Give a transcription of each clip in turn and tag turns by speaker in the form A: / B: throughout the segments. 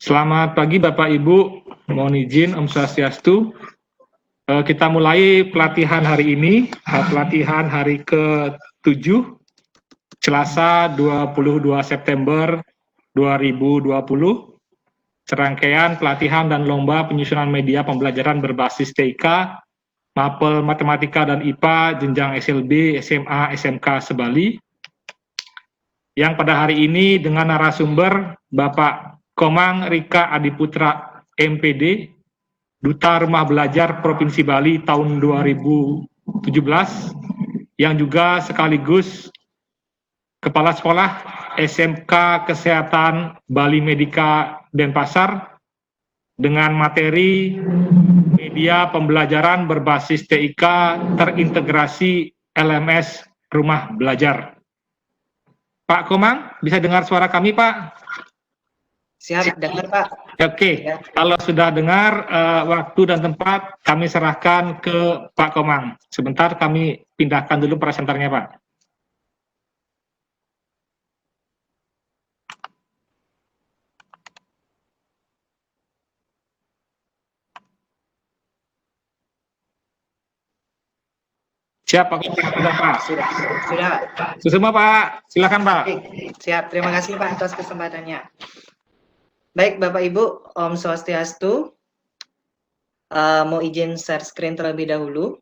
A: Selamat pagi Bapak Ibu, mohon izin Om Swastiastu. Kita mulai pelatihan hari ini, pelatihan hari ke-7, Selasa 22 September 2020. Serangkaian pelatihan dan lomba penyusunan media pembelajaran berbasis TIK, Mapel Matematika dan IPA, jenjang SLB, SMA, SMK Sebali. Yang pada hari ini dengan narasumber Bapak Komang Rika Adiputra MPD, Duta Rumah Belajar Provinsi Bali tahun 2017, yang juga sekaligus Kepala Sekolah SMK Kesehatan Bali Medika Denpasar, dengan materi media pembelajaran berbasis TIK terintegrasi LMS Rumah Belajar. Pak Komang, bisa dengar suara kami, Pak?
B: Siap, dengar Pak.
A: Oke, kalau sudah dengar waktu dan tempat kami serahkan ke Pak Komang. Sebentar kami pindahkan dulu presenternya, Pak. Siap, Pak. Sudah, Pak.
B: Sudah.
A: Sudah semua, Pak. Silakan, Pak.
B: Siap, terima kasih Pak atas kesempatannya. Baik, Bapak Ibu, Om Swastiastu. Mau izin share screen terlebih dahulu.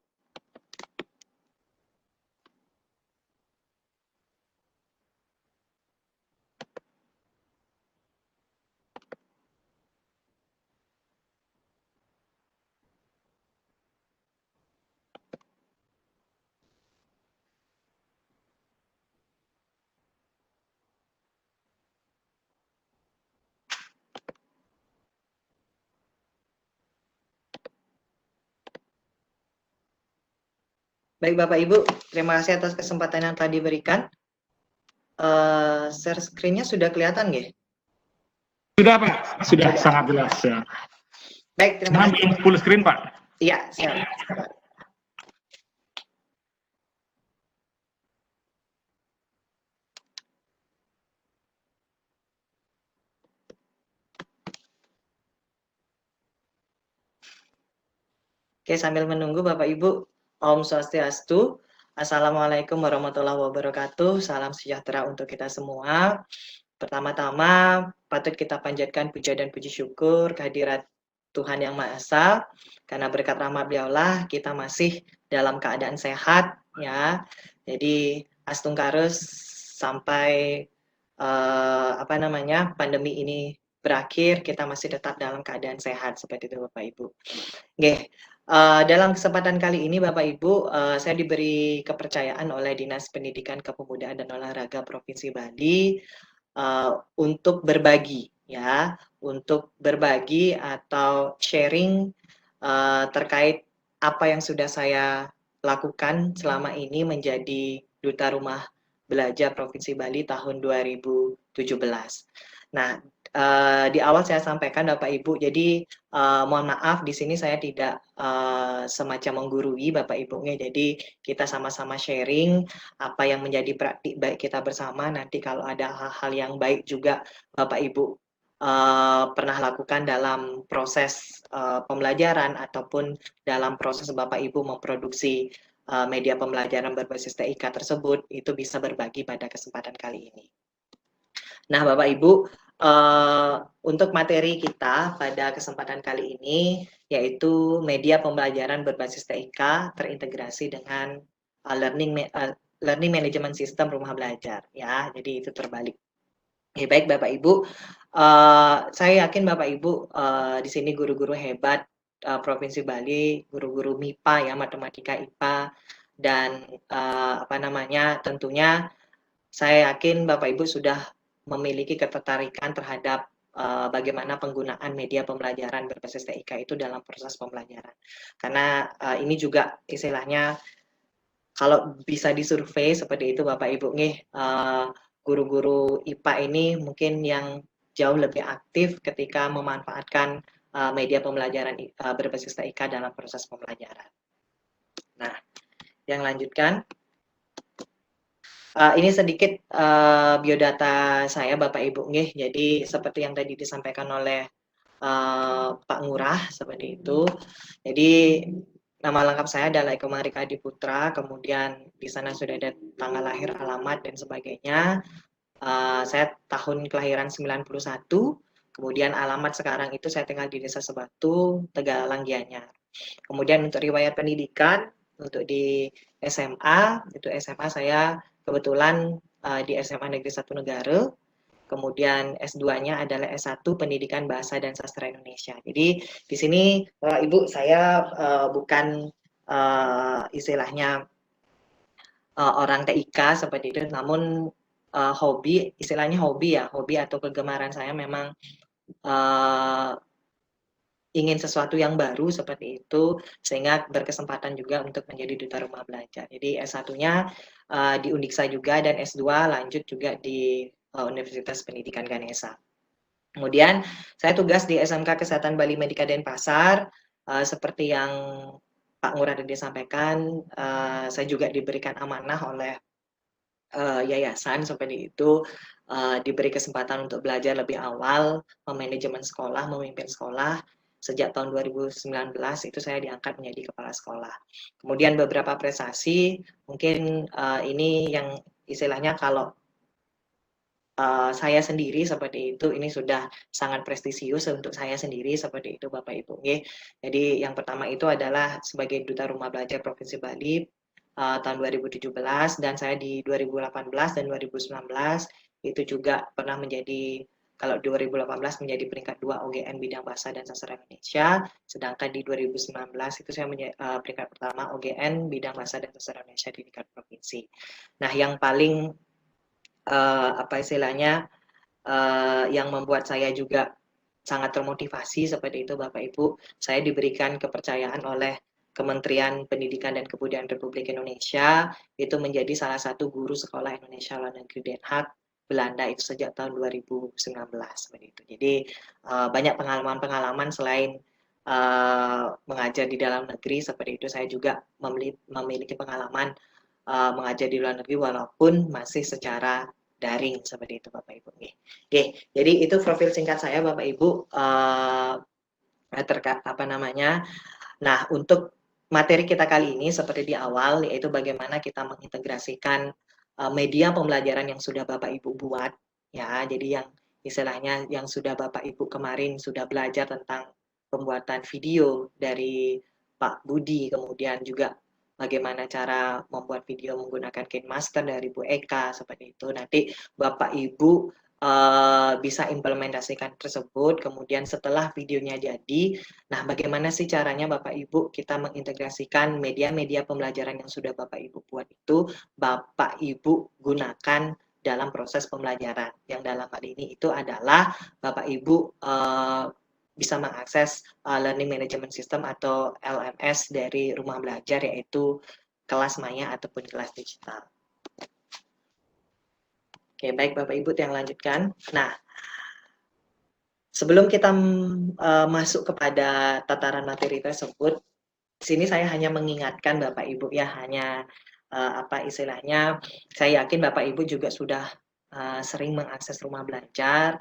B: Baik Bapak Ibu, terima kasih atas kesempatan yang tadi diberikan. Share screen-nya sudah kelihatan nggih?
A: Sudah, Pak. Sudah sangat jelas. Ya.
B: Baik, terima kasih.
A: Belum full screen, Pak.
B: Iya, siap. Oke, sambil menunggu Bapak Ibu, Om Swastiastu. Assalamualaikum warahmatullahi wabarakatuh. Salam sejahtera untuk kita semua. Pertama-tama, patut kita panjatkan puja dan puji syukur kehadirat Tuhan Yang Maha Esa, karena berkat rahmat Beliaulah kita masih dalam keadaan sehat, ya. Jadi astungkarus sampai pandemi ini berakhir, kita masih tetap dalam keadaan sehat seperti itu Bapak Ibu. Oke. Dalam kesempatan kali ini Bapak Ibu, saya diberi kepercayaan oleh Dinas Pendidikan Kepemudaan dan Olahraga Provinsi Bali untuk berbagi, ya, untuk berbagi atau sharing terkait apa yang sudah saya lakukan selama ini menjadi Duta Rumah Belajar Provinsi Bali tahun 2017. Nah, di awal saya sampaikan Bapak Ibu, jadi mohon maaf di sini saya tidak semacam menggurui Bapak Ibunya, jadi kita sama-sama sharing apa yang menjadi praktik baik kita bersama. Nanti kalau ada hal-hal yang baik juga Bapak Ibu pernah lakukan dalam proses pembelajaran ataupun dalam proses Bapak Ibu memproduksi media pembelajaran berbasis TIK tersebut, itu bisa berbagi pada kesempatan kali ini. Nah, Bapak Ibu, untuk materi kita pada kesempatan kali ini yaitu media pembelajaran berbasis TIK terintegrasi dengan learning management system rumah belajar, ya. Jadi itu terbalik. Ya, baik Bapak Ibu, saya yakin Bapak Ibu di sini guru-guru hebat Provinsi Bali, guru-guru MIPA ya, matematika IPA, dan tentunya saya yakin Bapak Ibu sudah memiliki ketertarikan terhadap bagaimana penggunaan media pembelajaran berbasis TIK itu dalam proses pembelajaran. Karena ini juga istilahnya kalau bisa disurvei seperti itu Bapak Ibu nih, guru-guru IPA ini mungkin yang jauh lebih aktif ketika memanfaatkan media pembelajaran berbasis TIK dalam proses pembelajaran. Nah, yang lanjutkan. Ini sedikit biodata saya Bapak Ibu nggih. Jadi seperti yang tadi disampaikan oleh Pak Ngurah seperti itu. Jadi nama lengkap saya adalah Eko Marika Adiputra, kemudian di sana sudah ada tanggal lahir, alamat dan sebagainya. Saya tahun kelahiran 91, kemudian alamat sekarang itu saya tinggal di Desa Sebatu, Tegalang Gianyar. Kemudian untuk riwayat pendidikan, untuk di SMA, itu SMA saya kebetulan di SMA Negeri 1 Negara, kemudian S2-nya adalah S1 Pendidikan Bahasa dan Sastra Indonesia. Jadi di sini Ibu saya bukan istilahnya orang TIK seperti itu, namun hobi, istilahnya hobi ya, hobi atau kegemaran saya memang ingin sesuatu yang baru seperti itu, sehingga berkesempatan juga untuk menjadi duta rumah belajar. Jadi S1-nya di Undiksa juga, dan S2 lanjut juga di Universitas Pendidikan Ganesha. Kemudian saya tugas di SMK Kesehatan Bali Medika Denpasar, seperti yang Pak Ngurah tadi sampaikan, saya juga diberikan amanah oleh yayasan seperti itu, diberi kesempatan untuk belajar lebih awal, memanajemen sekolah, memimpin sekolah. Sejak tahun 2019 itu saya diangkat menjadi kepala sekolah. Kemudian beberapa prestasi, mungkin ini yang istilahnya kalau saya sendiri seperti itu, ini sudah sangat prestisius untuk saya sendiri seperti itu Bapak Ibu. Jadi yang pertama itu adalah sebagai Duta Rumah Belajar Provinsi Bali tahun 2017, dan saya di 2018 dan 2019 itu juga pernah menjadi, kalau 2018 menjadi peringkat 2 OGN bidang bahasa dan sastra Indonesia, sedangkan di 2019 itu saya peringkat pertama OGN bidang bahasa dan sastra Indonesia di tingkat provinsi. Nah, yang paling apa istilahnya yang membuat saya juga sangat termotivasi seperti itu Bapak Ibu, saya diberikan kepercayaan oleh Kementerian Pendidikan dan Kebudayaan Republik Indonesia itu menjadi salah satu guru sekolah Indonesia Luar Negeri Den Haag Belanda itu sejak tahun 2019 seperti itu. Jadi banyak pengalaman-pengalaman selain mengajar di dalam negeri seperti itu, saya juga memiliki pengalaman mengajar di luar negeri walaupun masih secara daring seperti itu Bapak Ibu. Oke, jadi itu profil singkat saya Bapak Ibu terkait apa namanya. Nah, untuk materi kita kali ini seperti di awal, yaitu bagaimana kita mengintegrasikan media pembelajaran yang sudah Bapak Ibu buat, ya. Jadi yang istilahnya yang sudah Bapak Ibu kemarin sudah belajar tentang pembuatan video dari Pak Budi, kemudian juga bagaimana cara membuat video menggunakan KineMaster dari Bu Eka seperti itu. Nanti Bapak Ibu bisa implementasikan tersebut, kemudian setelah videonya jadi, nah bagaimana sih caranya Bapak Ibu kita mengintegrasikan media-media pembelajaran yang sudah Bapak Ibu buat itu, Bapak Ibu gunakan dalam proses pembelajaran, yang dalam hal ini itu adalah Bapak Ibu bisa mengakses Learning Management System atau LMS dari rumah belajar, yaitu kelas maya ataupun kelas digital. Oke, baik Bapak Ibu yang lanjutkan. Nah, sebelum kita masuk kepada tataran materi tersebut, di sini saya hanya mengingatkan Bapak Ibu ya, hanya apa istilahnya, saya yakin Bapak Ibu juga sudah sering mengakses rumah belajar,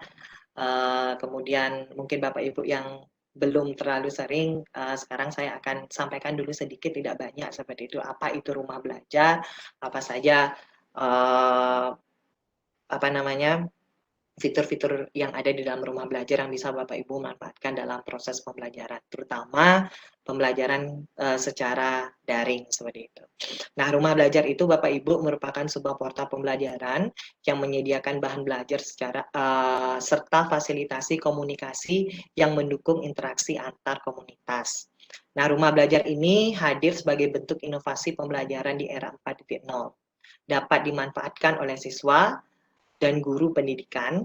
B: kemudian mungkin Bapak Ibu yang belum terlalu sering, sekarang saya akan sampaikan dulu sedikit, tidak banyak seperti itu, apa itu rumah belajar, apa saja apa namanya, fitur-fitur yang ada di dalam rumah belajar yang bisa Bapak Ibu manfaatkan dalam proses pembelajaran, terutama pembelajaran secara daring seperti itu. Nah, rumah belajar itu Bapak Ibu merupakan sebuah portal pembelajaran yang menyediakan bahan belajar secara serta fasilitasi komunikasi yang mendukung interaksi antar komunitas. Nah, rumah belajar ini hadir sebagai bentuk inovasi pembelajaran di era 4.0. Dapat dimanfaatkan oleh siswa dan guru pendidikan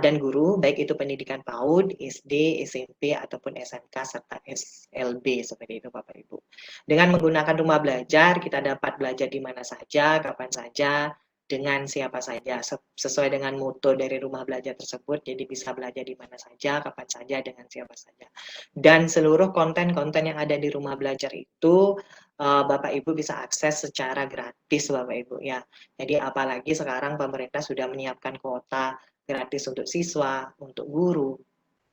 B: dan guru, baik itu pendidikan PAUD, SD, SMP, ataupun SMK, serta SLB, seperti itu Bapak Ibu. Dengan menggunakan rumah belajar, kita dapat belajar di mana saja, kapan saja, dengan siapa saja sesuai dengan moto dari rumah belajar tersebut. Jadi bisa belajar di mana saja, kapan saja, dengan siapa saja. Dan seluruh konten-konten yang ada di rumah belajar itu Bapak Ibu bisa akses secara gratis Bapak Ibu ya. Jadi apalagi sekarang pemerintah sudah menyiapkan kuota gratis untuk siswa, untuk guru.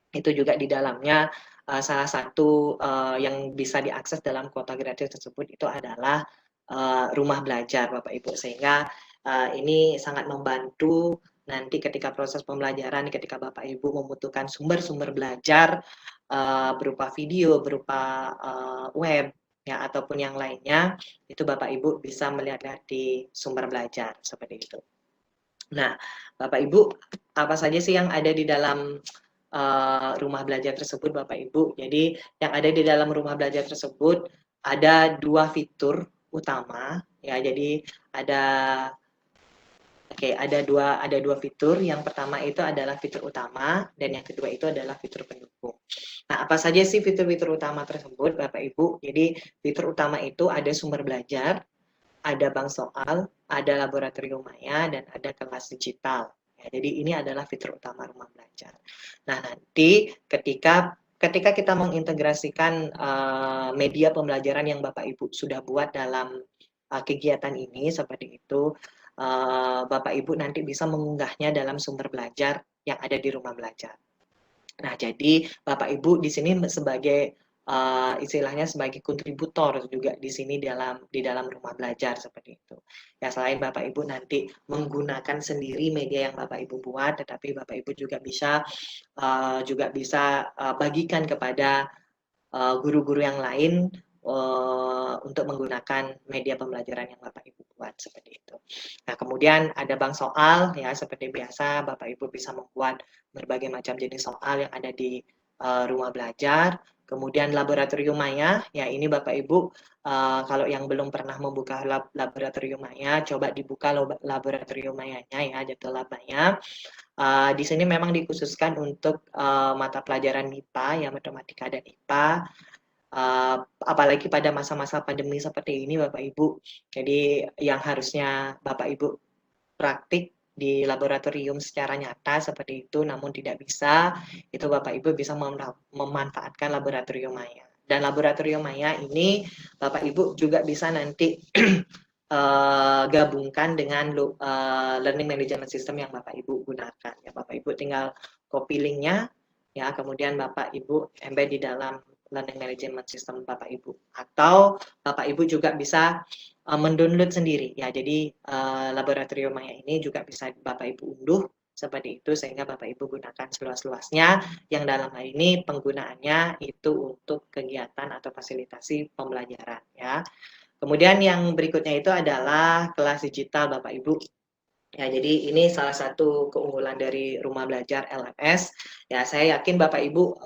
B: Itu juga di dalamnya salah satu yang bisa diakses dalam kuota gratis tersebut itu adalah rumah belajar Bapak Ibu, sehingga ini sangat membantu nanti ketika proses pembelajaran, ketika Bapak Ibu membutuhkan sumber-sumber belajar berupa video, berupa web, ya ataupun yang lainnya, itu Bapak Ibu bisa melihat di sumber belajar seperti itu. Nah, Bapak Ibu, apa saja sih yang ada di dalam rumah belajar tersebut, Bapak Ibu? Jadi, yang ada di dalam rumah belajar tersebut ada 2 fitur utama, ya. Jadi ada ada dua fitur. Yang pertama itu adalah fitur utama dan yang kedua itu adalah fitur pendukung. Nah, apa saja sih fitur-fitur utama tersebut, Bapak Ibu? Jadi, fitur utama itu ada sumber belajar, ada bank soal, ada laboratorium maya, dan ada kelas digital. Ya, jadi ini adalah fitur utama rumah belajar. Nah, nanti ketika kita mengintegrasikan media pembelajaran yang Bapak Ibu sudah buat dalam kegiatan ini seperti itu, Bapak Ibu nanti bisa mengunggahnya dalam sumber belajar yang ada di rumah belajar. Nah, jadi Bapak Ibu di sini sebagai istilahnya sebagai kontributor juga di sini di dalam rumah belajar seperti itu. Ya, selain Bapak Ibu nanti menggunakan sendiri media yang Bapak Ibu buat, tetapi Bapak Ibu juga bisa bagikan kepada guru-guru yang lain untuk menggunakan media pembelajaran yang Bapak Ibu buat seperti itu. Nah, kemudian ada bank soal, ya seperti biasa Bapak Ibu bisa membuat berbagai macam jenis soal yang ada di rumah belajar. Kemudian laboratorium maya, ya ini Bapak Ibu kalau yang belum pernah membuka laboratorium maya, coba dibuka laboratorium mayanya ya, jatuh lab maya. Di sini memang dikhususkan untuk mata pelajaran MIPA, ya matematika dan IPA. Apalagi pada masa-masa pandemi seperti ini Bapak Ibu. Jadi yang harusnya Bapak Ibu praktik di laboratorium secara nyata seperti itu, namun tidak bisa, itu Bapak Ibu bisa memanfaatkan laboratorium maya. Dan laboratorium maya ini Bapak Ibu juga bisa nanti gabungkan dengan learning management system yang Bapak Ibu gunakan. Ya, Bapak Ibu tinggal copy linknya, ya kemudian Bapak Ibu embed di dalam learning management system Bapak Ibu. Atau Bapak Ibu juga bisa mendownload sendiri. Ya, jadi laboratorium maya ini juga bisa Bapak Ibu unduh seperti itu, sehingga Bapak Ibu gunakan seluas-luasnya, yang dalam hal ini penggunaannya itu untuk kegiatan atau fasilitasi pembelajaran, ya. Kemudian yang berikutnya itu adalah kelas digital Bapak Ibu. Ya, jadi ini salah satu keunggulan dari rumah belajar LMS. Ya, saya yakin Bapak Ibu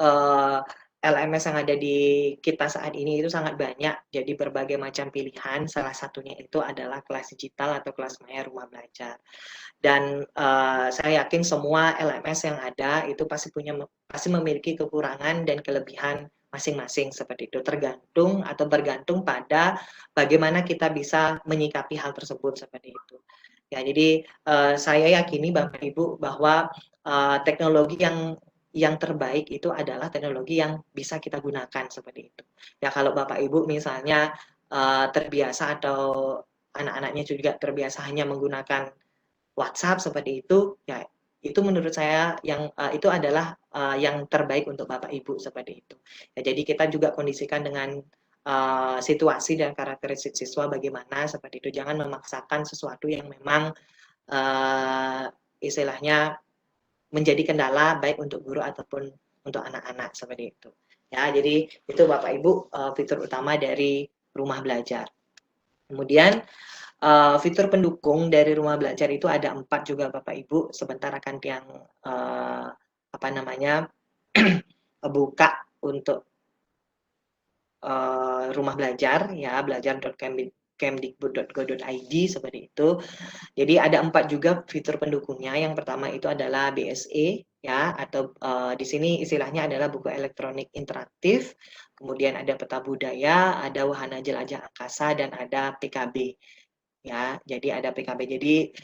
B: LMS yang ada di kita saat ini itu sangat banyak. Jadi berbagai macam pilihan. Salah satunya itu adalah kelas digital atau kelas maya rumah belajar. Dan saya yakin semua LMS yang ada itu pasti memiliki kekurangan dan kelebihan masing-masing seperti itu, tergantung atau bergantung pada bagaimana kita bisa menyikapi hal tersebut seperti itu. Ya, jadi saya yakini Bapak Ibu bahwa teknologi yang terbaik itu adalah teknologi yang bisa kita gunakan seperti itu. Ya, kalau Bapak Ibu misalnya terbiasa atau anak-anaknya juga terbiasa hanya menggunakan WhatsApp seperti itu, ya itu menurut saya yang itu adalah yang terbaik untuk Bapak Ibu seperti itu. Ya, jadi kita juga kondisikan dengan situasi dan karakteristik siswa bagaimana seperti itu. Jangan memaksakan sesuatu yang memang istilahnya menjadi kendala baik untuk guru ataupun untuk anak-anak seperti itu. Ya, jadi itu Bapak Ibu fitur utama dari rumah belajar. Kemudian fitur pendukung dari rumah belajar itu ada 4 juga Bapak Ibu. Sebentar akan yang buka untuk rumah belajar, ya belajar.kemdikbud.go.id seperti itu. Jadi ada 4 juga fitur pendukungnya. Yang pertama itu adalah BSE, ya, atau di sini istilahnya adalah buku elektronik interaktif. Kemudian ada peta budaya, ada wahana jelajah angkasa, dan ada PKB. ya. Jadi ada PKB. Jadi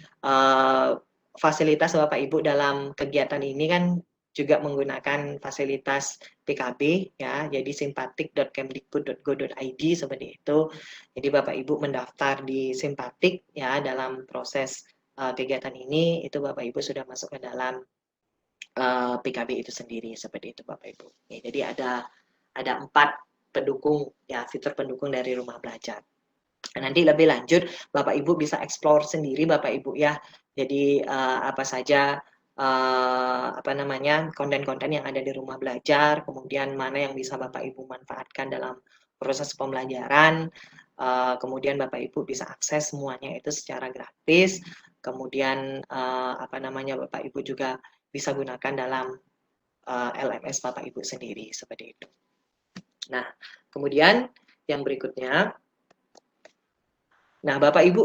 B: fasilitas Bapak Ibu dalam kegiatan ini kan juga menggunakan fasilitas PKB ya. Jadi simpatik.kemdikbud.go.id seperti itu. Jadi Bapak Ibu mendaftar di Simpatik ya, dalam proses kegiatan ini itu Bapak Ibu sudah masuk ke dalam PKB itu sendiri, seperti itu Bapak Ibu. Ya, jadi ada 4 pendukung ya, fitur pendukung dari rumah belajar. Nanti lebih lanjut Bapak Ibu bisa explore sendiri Bapak Ibu ya. Jadi apa saja konten-konten yang ada di rumah belajar, kemudian mana yang bisa Bapak Ibu manfaatkan dalam proses pembelajaran. Kemudian Bapak Ibu bisa akses semuanya itu secara gratis. Kemudian Bapak Ibu juga bisa gunakan dalam LMS Bapak Ibu sendiri, seperti itu. Nah, kemudian yang berikutnya, nah Bapak Ibu,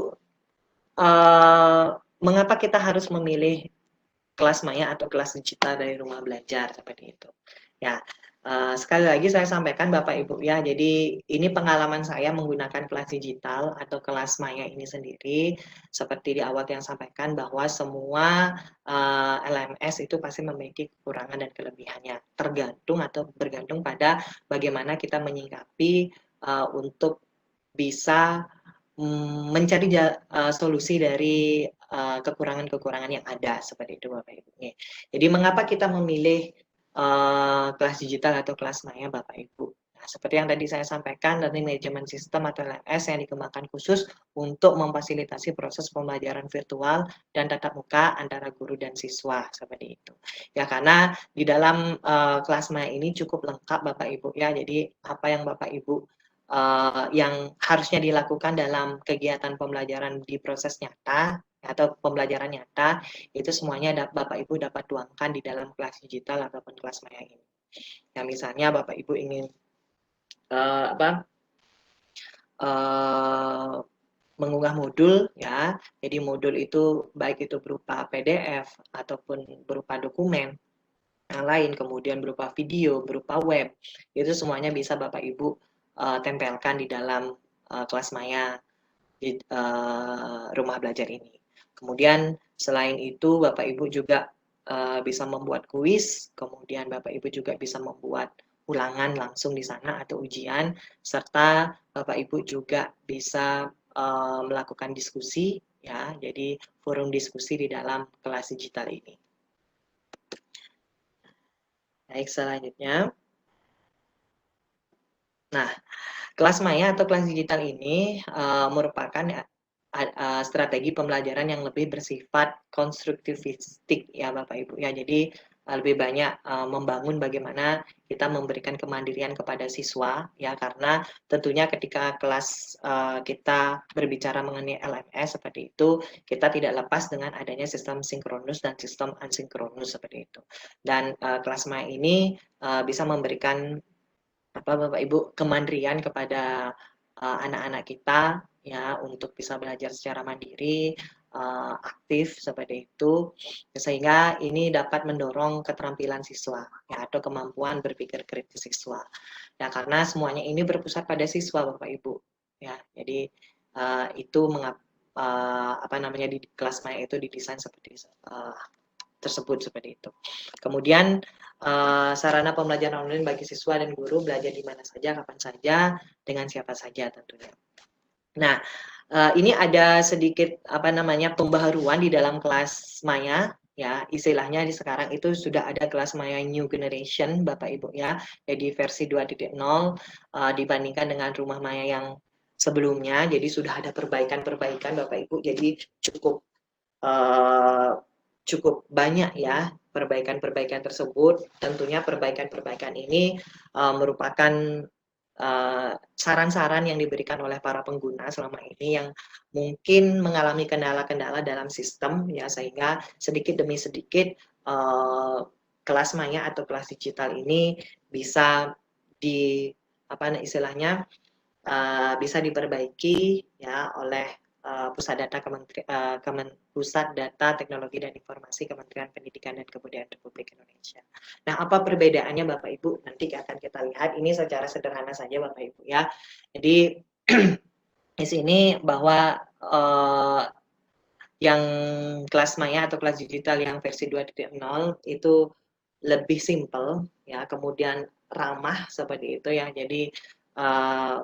B: mengapa kita harus memilih kelas maya atau kelas digital dari rumah belajar seperti itu? Ya, sekali lagi saya sampaikan Bapak Ibu ya, jadi ini pengalaman saya menggunakan kelas digital atau kelas maya ini sendiri, seperti di awal yang sampaikan bahwa semua LMS itu pasti memiliki kekurangan dan kelebihannya, bergantung pada bagaimana kita menyikapi untuk bisa mencari solusi dari kekurangan-kekurangan yang ada, seperti itu Bapak Ibu. Jadi mengapa kita memilih kelas digital atau kelas maya Bapak Ibu? Nah, seperti yang tadi saya sampaikan, learning management system atau LMS yang dikembangkan khusus untuk memfasilitasi proses pembelajaran virtual dan tatap muka antara guru dan siswa, seperti itu. Ya, karena di dalam kelas maya ini cukup lengkap Bapak Ibu ya. Jadi apa yang Bapak Ibu yang harusnya dilakukan dalam kegiatan pembelajaran di proses nyata atau pembelajaran nyata, itu semuanya Bapak Ibu dapat tuangkan di dalam kelas digital ataupun kelas maya ini. Ya, misalnya Bapak Ibu ingin mengunggah modul ya, jadi modul itu baik itu berupa PDF ataupun berupa dokumen yang lain, kemudian berupa video, berupa web, itu semuanya bisa Bapak Ibu tempelkan di dalam kelas maya di rumah belajar ini. Kemudian selain itu Bapak Ibu juga bisa membuat kuis, kemudian Bapak Ibu juga bisa membuat ulangan langsung di sana atau ujian, serta Bapak Ibu juga bisa melakukan diskusi ya, jadi forum diskusi di dalam kelas digital ini. Baik, selanjutnya. Nah, kelas maya atau kelas digital ini merupakan strategi pembelajaran yang lebih bersifat konstruktivistik ya Bapak Ibu ya. Jadi lebih banyak membangun bagaimana kita memberikan kemandirian kepada siswa ya, karena tentunya ketika kelas kita berbicara mengenai LMS seperti itu, kita tidak lepas dengan adanya sistem sinkronus dan sistem asinkronus seperti itu. Dan kelas maya ini bisa memberikan Bapak Ibu kemandirian kepada anak-anak kita ya, untuk bisa belajar secara mandiri, aktif seperti itu, sehingga ini dapat mendorong keterampilan siswa ya, atau kemampuan berpikir kritis siswa. Ya, karena semuanya ini berpusat pada siswa Bapak Ibu ya. Jadi itu di kelas maya itu didesain seperti tersebut, seperti itu. Kemudian sarana pembelajaran online bagi siswa dan guru belajar di mana saja, kapan saja, dengan siapa saja tentunya. Nah, ini ada sedikit pembaharuan di dalam kelas maya ya, istilahnya di sekarang itu sudah ada kelas maya new generation Bapak Ibu ya. Jadi versi 2.0 dibandingkan dengan rumah maya yang sebelumnya. Jadi sudah ada perbaikan-perbaikan Bapak Ibu. Jadi cukup banyak ya perbaikan-perbaikan tersebut. Tentunya perbaikan-perbaikan ini merupakan saran-saran yang diberikan oleh para pengguna selama ini yang mungkin mengalami kendala-kendala dalam sistem ya, sehingga sedikit demi sedikit kelas maya atau kelas digital ini bisa bisa diperbaiki ya oleh Pusat Data Teknologi dan Informasi Kementerian Pendidikan dan Kebudayaan Republik Indonesia. Nah, apa perbedaannya Bapak Ibu? Nanti akan kita lihat ini secara sederhana saja Bapak Ibu ya. Jadi di sini bahwa yang kelas maya atau kelas digital yang versi 2.0 itu lebih simple ya, kemudian ramah seperti itu ya. Jadi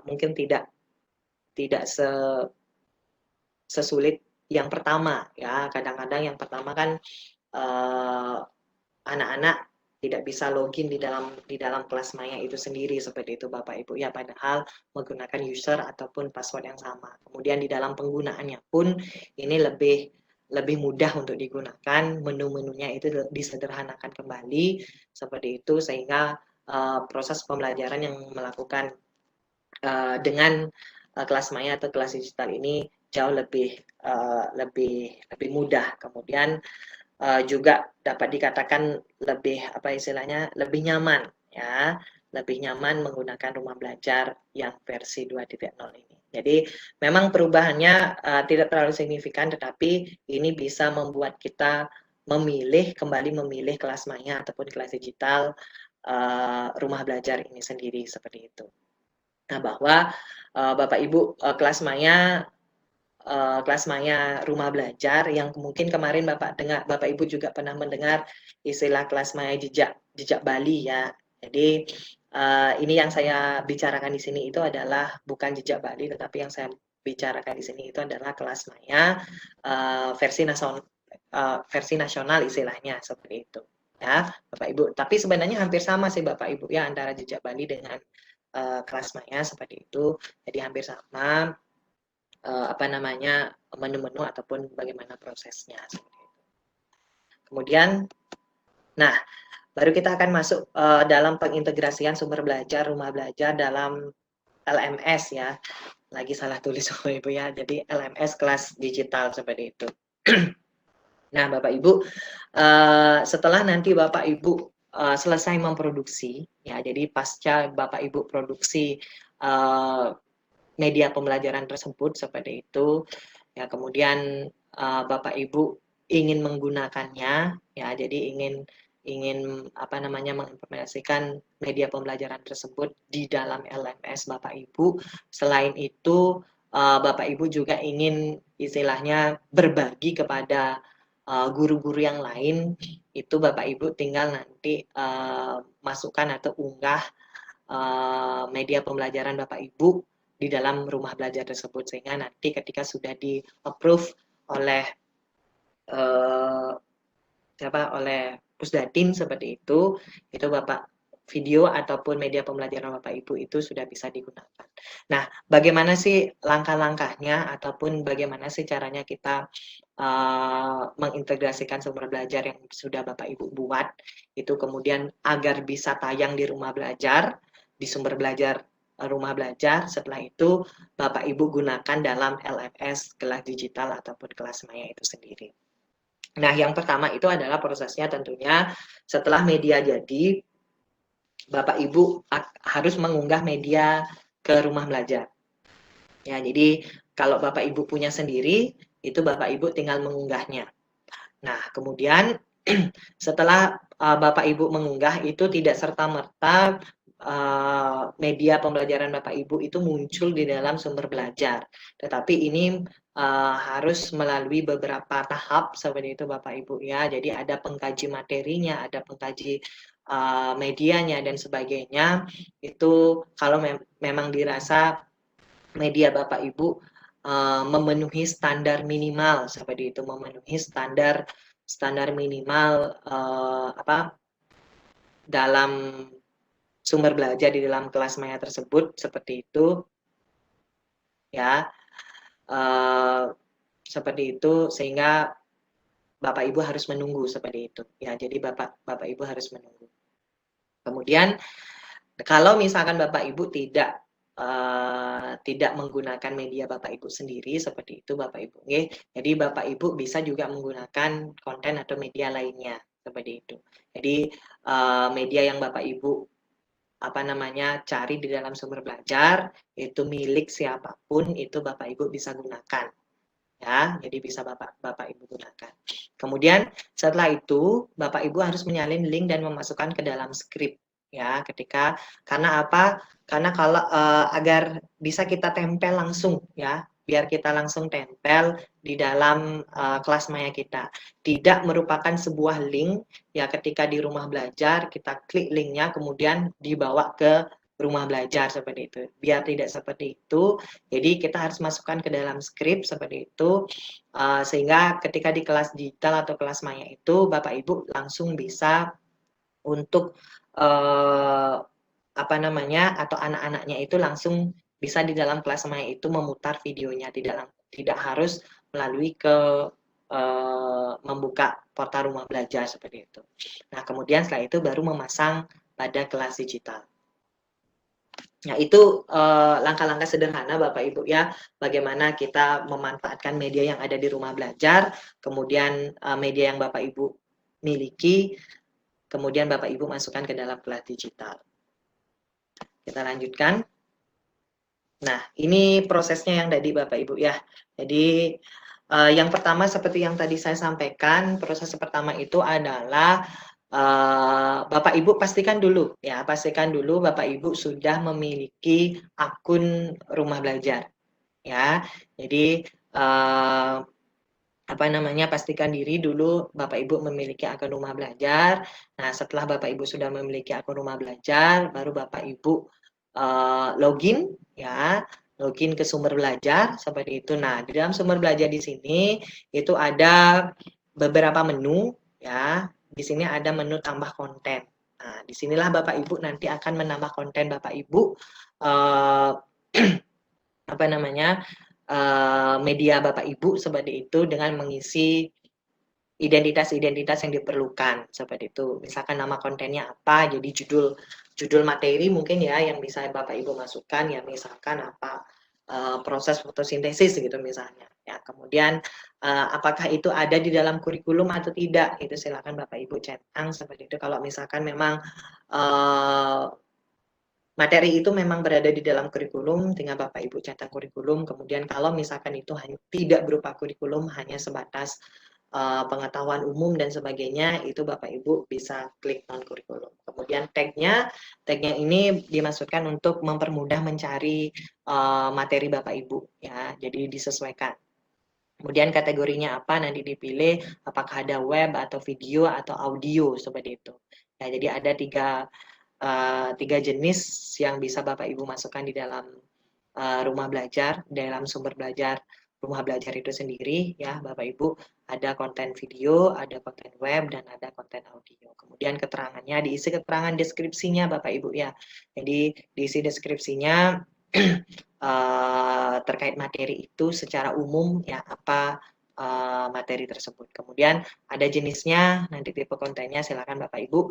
B: mungkin tidak sesulit yang pertama ya. Kadang-kadang yang pertama kan anak-anak tidak bisa login di dalam kelas maya itu sendiri seperti itu Bapak Ibu ya, padahal menggunakan user ataupun password yang sama. Kemudian di dalam penggunaannya pun ini lebih mudah untuk digunakan, menu-menunya itu disederhanakan kembali seperti itu, sehingga proses pembelajaran yang melakukan dengan kelas maya atau kelas digital ini jauh lebih mudah. Kemudian juga dapat dikatakan lebih nyaman ya, lebih nyaman menggunakan rumah belajar yang versi 2.0 ini. Jadi memang perubahannya tidak terlalu signifikan, tetapi ini bisa membuat kita kembali memilih kelas maya ataupun kelas digital rumah belajar ini sendiri seperti itu. Nah, bahwa Bapak Ibu kelas maya rumah belajar yang mungkin kemarin Bapak Ibu juga pernah mendengar istilah kelas maya jejak Bali ya. Jadi ini yang saya bicarakan di sini itu adalah bukan jejak Bali, tetapi yang saya bicarakan di sini itu adalah kelas maya versi nasional istilahnya seperti itu ya Bapak Ibu. Tapi sebenarnya hampir sama sih Bapak Ibu ya, antara jejak Bali dengan kelas maya seperti itu. Jadi hampir sama menu-menu ataupun bagaimana prosesnya seperti itu. Kemudian, nah baru kita akan masuk dalam pengintegrasian sumber belajar rumah belajar dalam LMS ya. Lagi salah tulis Bapak Ibu ya. Jadi LMS kelas digital seperti itu. Nah Bapak Ibu, setelah nanti Bapak Ibu selesai memproduksi ya, jadi pasca Bapak Ibu produksi media pembelajaran tersebut seperti itu ya, kemudian Bapak Ibu ingin menggunakannya ya, jadi ingin mengimplementasikan media pembelajaran tersebut di dalam LMS Bapak Ibu. Selain itu Bapak Ibu juga ingin istilahnya berbagi kepada guru-guru yang lain, itu Bapak Ibu tinggal nanti masukkan atau unggah media pembelajaran Bapak Ibu di dalam rumah belajar tersebut, sehingga nanti ketika sudah di-approve oleh oleh Pusdatin seperti itu Bapak video ataupun media pembelajaran Bapak Ibu itu sudah bisa digunakan. Nah, bagaimana sih langkah-langkahnya ataupun bagaimana sih caranya kita mengintegrasikan sumber belajar yang sudah Bapak Ibu buat itu kemudian agar bisa tayang di rumah belajar, di sumber belajar rumah belajar. Setelah itu Bapak Ibu gunakan dalam LMS kelas digital ataupun kelas maya itu sendiri. Nah, yang pertama itu adalah prosesnya tentunya setelah media jadi, Bapak Ibu harus mengunggah media ke rumah belajar. Ya, jadi kalau Bapak Ibu punya sendiri, itu Bapak Ibu tinggal mengunggahnya. Nah, kemudian setelah Bapak Ibu mengunggah itu tidak serta-merta media pembelajaran Bapak Ibu itu muncul di dalam sumber belajar. Tetapi ini harus melalui beberapa tahap seperti itu Bapak Ibu ya. Jadi ada pengkaji materinya, ada pengkaji medianya dan sebagainya. Itu kalau memang dirasa media Bapak Ibu memenuhi standar minimal seperti itu, memenuhi standar minimal dalam sumber belajar di dalam kelas maya tersebut seperti itu ya, seperti itu, sehingga Bapak Ibu harus menunggu seperti itu ya. Jadi Bapak Ibu harus menunggu. Kemudian kalau misalkan Bapak Ibu tidak menggunakan media Bapak Ibu sendiri seperti itu Bapak Ibu, okay? Jadi Bapak Ibu bisa juga menggunakan konten atau media lainnya seperti itu. Jadi media yang Bapak Ibu cari di dalam sumber belajar itu milik siapapun, itu Bapak Ibu bisa gunakan ya. Jadi bisa Bapak Ibu gunakan. Kemudian setelah itu Bapak Ibu harus menyalin link dan memasukkan ke dalam script ya, karena apa? Karena kalau agar bisa kita tempel langsung ya, biar kita langsung tempel di dalam kelas maya kita. Tidak merupakan sebuah link ya, ketika di rumah belajar kita klik linknya kemudian dibawa ke rumah belajar seperti itu. Biar tidak seperti itu, jadi kita harus masukkan ke dalam skrip seperti itu, sehingga ketika di kelas digital atau kelas maya itu Bapak Ibu langsung bisa untuk apa namanya, atau anak-anaknya itu langsung bisa di dalam kelas maya itu memutar videonya, tidak harus melalui membuka portal rumah belajar seperti itu. Nah, kemudian setelah itu baru memasang pada kelas digital. Nah, itu langkah-langkah sederhana Bapak Ibu ya, bagaimana kita memanfaatkan media yang ada di rumah belajar, kemudian media yang Bapak Ibu miliki, kemudian Bapak Ibu masukkan ke dalam kelas digital. Kita lanjutkan. Nah, ini prosesnya yang tadi Bapak Ibu ya. Jadi yang pertama seperti yang tadi saya sampaikan, proses pertama itu adalah Bapak Ibu pastikan dulu ya, pastikan dulu Bapak Ibu sudah memiliki akun rumah belajar ya. Jadi apa namanya, pastikan diri dulu Bapak Ibu memiliki akun rumah belajar. Nah, setelah Bapak Ibu sudah memiliki akun rumah belajar, baru Bapak Ibu login ya, login ke sumber belajar seperti itu. Nah, di dalam sumber belajar di sini itu ada beberapa menu ya. Di sini ada menu tambah konten. Nah, disinilah Bapak Ibu nanti akan menambah konten Bapak Ibu apa namanya, media Bapak Ibu seperti itu dengan mengisi identitas-identitas yang diperlukan seperti itu. Misalkan nama kontennya apa, jadi judul materi mungkin ya yang bisa Bapak Ibu masukkan ya, misalkan apa proses fotosintesis gitu misalnya. Ya, kemudian apakah itu ada di dalam kurikulum atau tidak, itu silakan Bapak Ibu centang seperti itu. Kalau misalkan memang materi itu memang berada di dalam kurikulum, tinggal Bapak Ibu cetak kurikulum. Kemudian kalau misalkan itu tidak berupa kurikulum, hanya sebatas pengetahuan umum dan sebagainya, itu Bapak Ibu bisa klik non kurikulum. Kemudian tagnya ini dimasukkan untuk mempermudah mencari materi Bapak Ibu ya, jadi disesuaikan. Kemudian kategorinya apa nanti dipilih, apakah ada web atau video atau audio seperti itu. Ya, jadi ada tiga jenis yang bisa Bapak Ibu masukkan di dalam rumah belajar, dalam sumber belajar rumah belajar itu sendiri ya Bapak Ibu, ada konten video, ada konten web, dan ada konten audio. Kemudian keterangannya, diisi keterangan deskripsinya Bapak Ibu ya. Jadi diisi deskripsinya terkait materi itu secara umum ya, apa materi tersebut. Kemudian ada jenisnya, nanti tipe kontennya silakan Bapak Ibu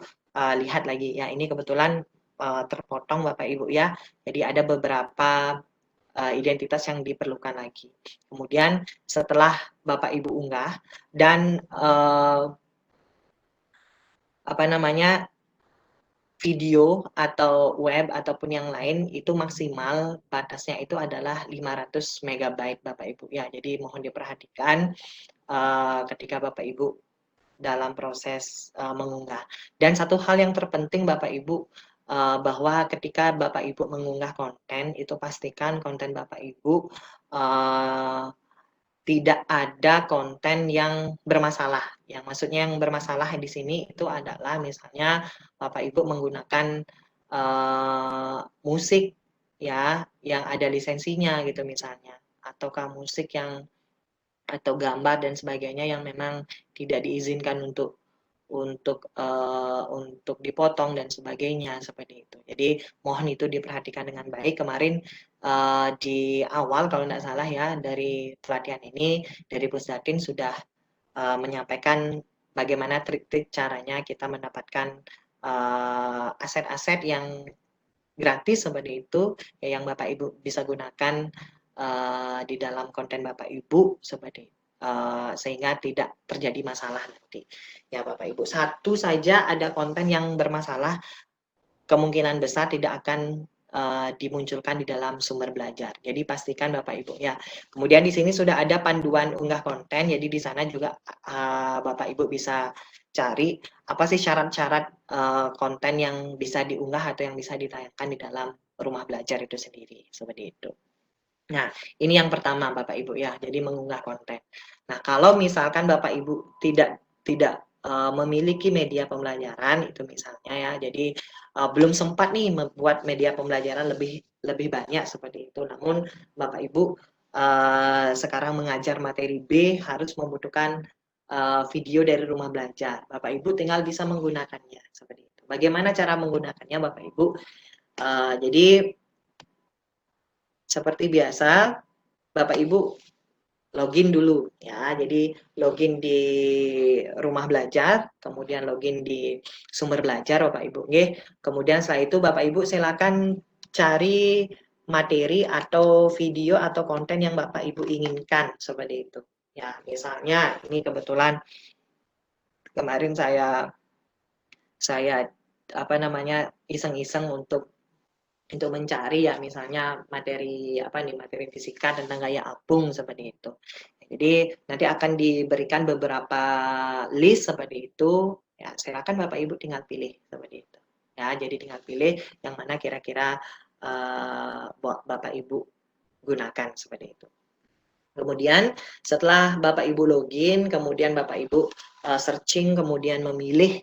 B: lihat lagi ya. Ini kebetulan terpotong Bapak Ibu ya. Jadi ada beberapa identitas yang diperlukan lagi. Kemudian setelah Bapak Ibu unggah dan apa namanya, video atau web ataupun yang lain itu maksimal batasnya itu adalah 500 MB Bapak Ibu ya. Jadi mohon diperhatikan ketika Bapak Ibu dalam proses mengunggah. Dan satu hal yang terpenting Bapak Ibu, bahwa ketika Bapak Ibu mengunggah konten, itu pastikan konten Bapak Ibu tidak ada konten yang bermasalah. Yang maksudnya yang bermasalah di sini itu adalah misalnya Bapak Ibu menggunakan musik ya yang ada lisensinya gitu misalnya, ataukah musik yang atau gambar dan sebagainya yang memang tidak diizinkan untuk dipotong dan sebagainya seperti itu. Jadi mohon itu diperhatikan dengan baik. Kemarin di awal kalau tidak salah ya dari pelatihan ini dari Pusdatin sudah menyampaikan bagaimana trik-trik caranya kita mendapatkan aset-aset yang gratis seperti itu ya, yang Bapak Ibu bisa gunakan di dalam konten Bapak Ibu seperti itu. Sehingga tidak terjadi masalah nanti ya Bapak Ibu. Satu saja ada konten yang bermasalah, kemungkinan besar tidak akan dimunculkan di dalam sumber belajar. Jadi pastikan Bapak Ibu ya. Kemudian di sini sudah ada panduan unggah konten, jadi di sana juga Bapak Ibu bisa cari apa sih syarat-syarat konten yang bisa diunggah atau yang bisa ditayangkan di dalam rumah belajar itu sendiri, seperti itu. Nah, ini yang pertama Bapak Ibu ya, jadi mengunggah konten. Nah, kalau misalkan Bapak Ibu tidak memiliki media pembelajaran itu misalnya ya, jadi belum sempat nih membuat media pembelajaran lebih banyak seperti itu. Namun Bapak Ibu sekarang mengajar materi B harus membutuhkan video dari rumah belajar. Bapak Ibu tinggal bisa menggunakannya seperti itu. Bagaimana cara menggunakannya Bapak Ibu? Jadi seperti biasa Bapak Ibu login dulu ya. Jadi login di rumah belajar, kemudian login di sumber belajar Bapak Ibu nggih. Kemudian setelah itu Bapak Ibu silakan cari materi atau video atau konten yang Bapak Ibu inginkan seperti itu. Ya, misalnya ini kebetulan kemarin saya apa namanya iseng-iseng untuk mencari ya misalnya materi materi fisika tentang gaya apung seperti itu. Jadi nanti akan diberikan beberapa list seperti itu. Ya, silakan Bapak Ibu tinggal pilih seperti itu. Ya, jadi tinggal pilih yang mana kira-kira Bapak Ibu gunakan seperti itu. Kemudian setelah Bapak Ibu login, kemudian Bapak Ibu searching, kemudian memilih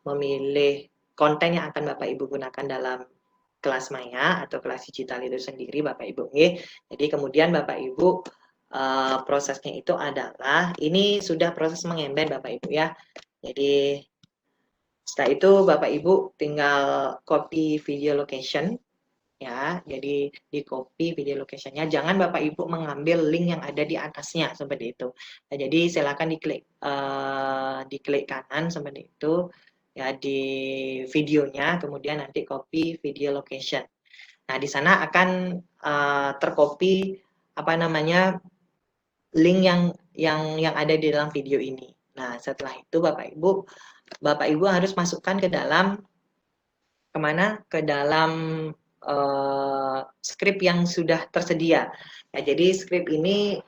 B: memilih konten yang akan Bapak Ibu gunakan dalam kelas maya atau kelas digital itu sendiri Bapak Ibu nggih. Jadi kemudian Bapak Ibu prosesnya itu adalah ini sudah proses mengembed Bapak Ibu ya. Jadi setelah itu Bapak Ibu tinggal copy video location ya. Jadi di copy video locationnya, jangan Bapak Ibu mengambil link yang ada di atasnya seperti itu. Nah, jadi silakan diklik kanan seperti itu ya di videonya, kemudian nanti copy video location. Nah, di sana akan tercopy link yang ada di dalam video ini. Nah, setelah itu Bapak Ibu harus masukkan ke dalam kemana? Ke dalam skrip yang sudah tersedia. Ya, jadi skrip ini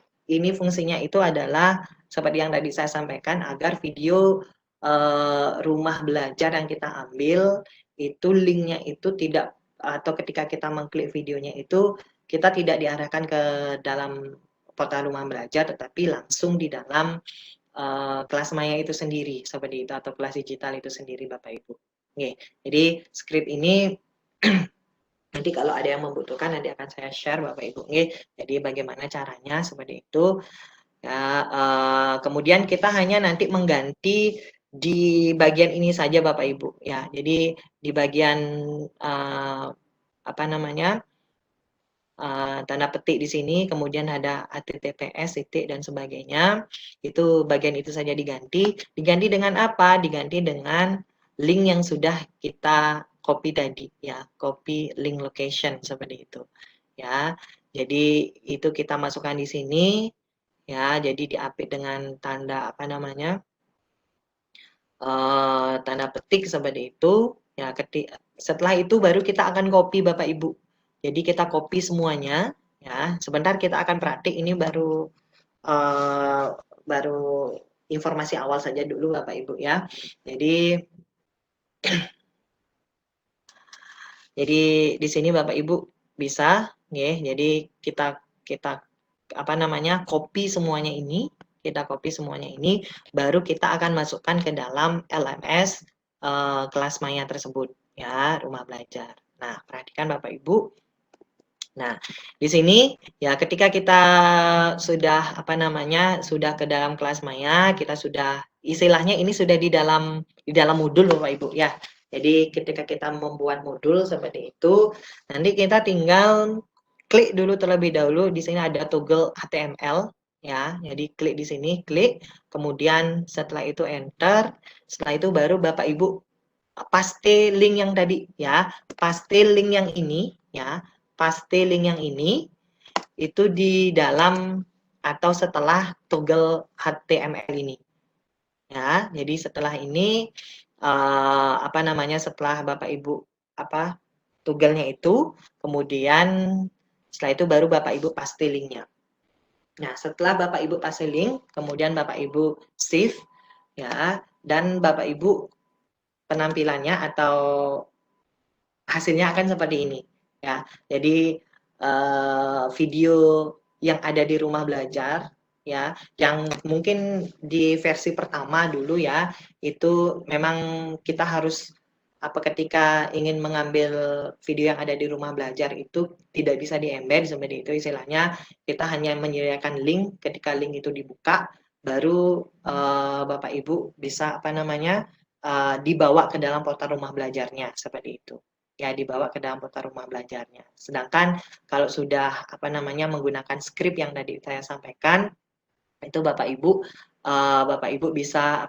B: fungsinya itu adalah seperti yang tadi saya sampaikan agar video rumah belajar yang kita ambil itu linknya itu tidak atau ketika kita mengklik videonya itu kita tidak diarahkan ke dalam portal rumah belajar tetapi langsung di dalam kelas maya itu sendiri seperti itu atau kelas digital itu sendiri Bapak Ibu. Oke, jadi skrip ini nanti kalau ada yang membutuhkan nanti akan saya share Bapak Ibu. Jadi bagaimana caranya seperti itu. Ya, kemudian kita hanya nanti mengganti di bagian ini saja Bapak Ibu ya. Jadi di bagian tanda petik di sini, kemudian ada https titik dan sebagainya. Itu bagian itu saja diganti. Diganti dengan apa? Diganti dengan link yang sudah kita copy tadi ya, copy link location seperti itu. Ya. Jadi itu kita masukkan di sini ya, jadi diapit dengan tanda tanda petik seperti itu. Ya, setelah itu baru kita akan copy Bapak Ibu. Jadi kita copy semuanya ya. Sebentar kita akan praktik ini baru informasi awal saja dulu Bapak Ibu ya. Jadi di sini Bapak Ibu bisa ya. Jadi kita copy semuanya ini. Kita copy semuanya ini baru kita akan masukkan ke dalam LMS kelas maya tersebut ya, rumah belajar. Nah, perhatikan Bapak Ibu. Nah, di sini ya ketika kita sudah sudah ke dalam kelas maya, kita sudah istilahnya ini sudah di dalam modul Bapak Ibu ya. Jadi ketika kita membuat modul seperti itu, nanti kita tinggal klik dulu terlebih dahulu di sini ada toggle HTML ya. Jadi klik di sini, klik, kemudian setelah itu enter, setelah itu baru Bapak Ibu paste link yang tadi ya, paste link yang ini ya. Paste link yang ini itu di dalam atau setelah toggle HTML ini. Ya, jadi setelah ini setelah Bapak Ibu toggle-nya itu, kemudian setelah itu baru Bapak Ibu paste linknya. Nah, setelah Bapak Ibu paste link, kemudian Bapak Ibu save ya, dan Bapak Ibu penampilannya atau hasilnya akan seperti ini, ya. Jadi video yang ada di rumah belajar, ya, yang mungkin di versi pertama dulu ya, itu memang kita harus ketika ingin mengambil video yang ada di rumah belajar itu tidak bisa di-embed seperti itu istilahnya, kita hanya menyediakan link, ketika link itu dibuka, baru Bapak Ibu bisa dibawa ke dalam portal rumah belajarnya seperti itu. Ya, dibawa ke dalam portal rumah belajarnya. Sedangkan kalau sudah menggunakan skrip yang tadi saya sampaikan, itu Bapak Ibu bisa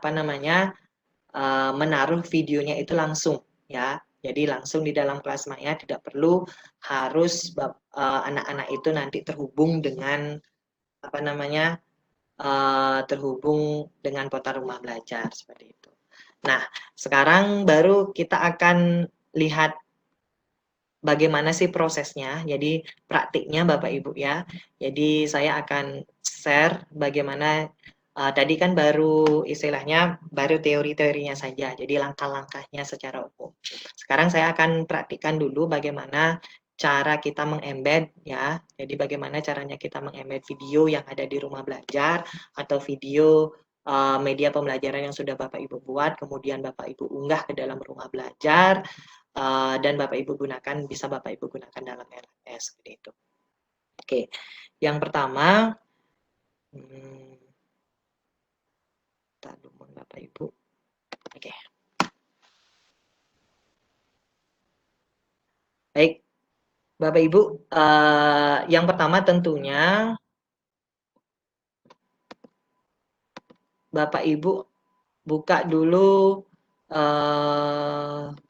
B: menaruh videonya itu langsung ya. Jadi langsung di dalam kelas maya, tidak perlu harus anak-anak itu nanti terhubung dengan terhubung dengan portal rumah belajar seperti itu. Nah, sekarang baru kita akan lihat bagaimana sih prosesnya, jadi praktiknya Bapak Ibu ya. Jadi saya akan share bagaimana tadi kan baru istilahnya baru teori-teorinya saja, jadi langkah-langkahnya secara umum. Sekarang saya akan praktikkan dulu bagaimana cara kita mengembed ya. Jadi bagaimana caranya kita mengembed video yang ada di rumah belajar atau video media pembelajaran yang sudah Bapak Ibu buat, kemudian Bapak Ibu unggah ke dalam rumah belajar. Dan bisa Bapak Ibu gunakan dalam LMS seperti itu. Oke, yang pertama, Bapak Ibu. Oke. Baik, Bapak Ibu, yang pertama tentunya Bapak Ibu buka dulu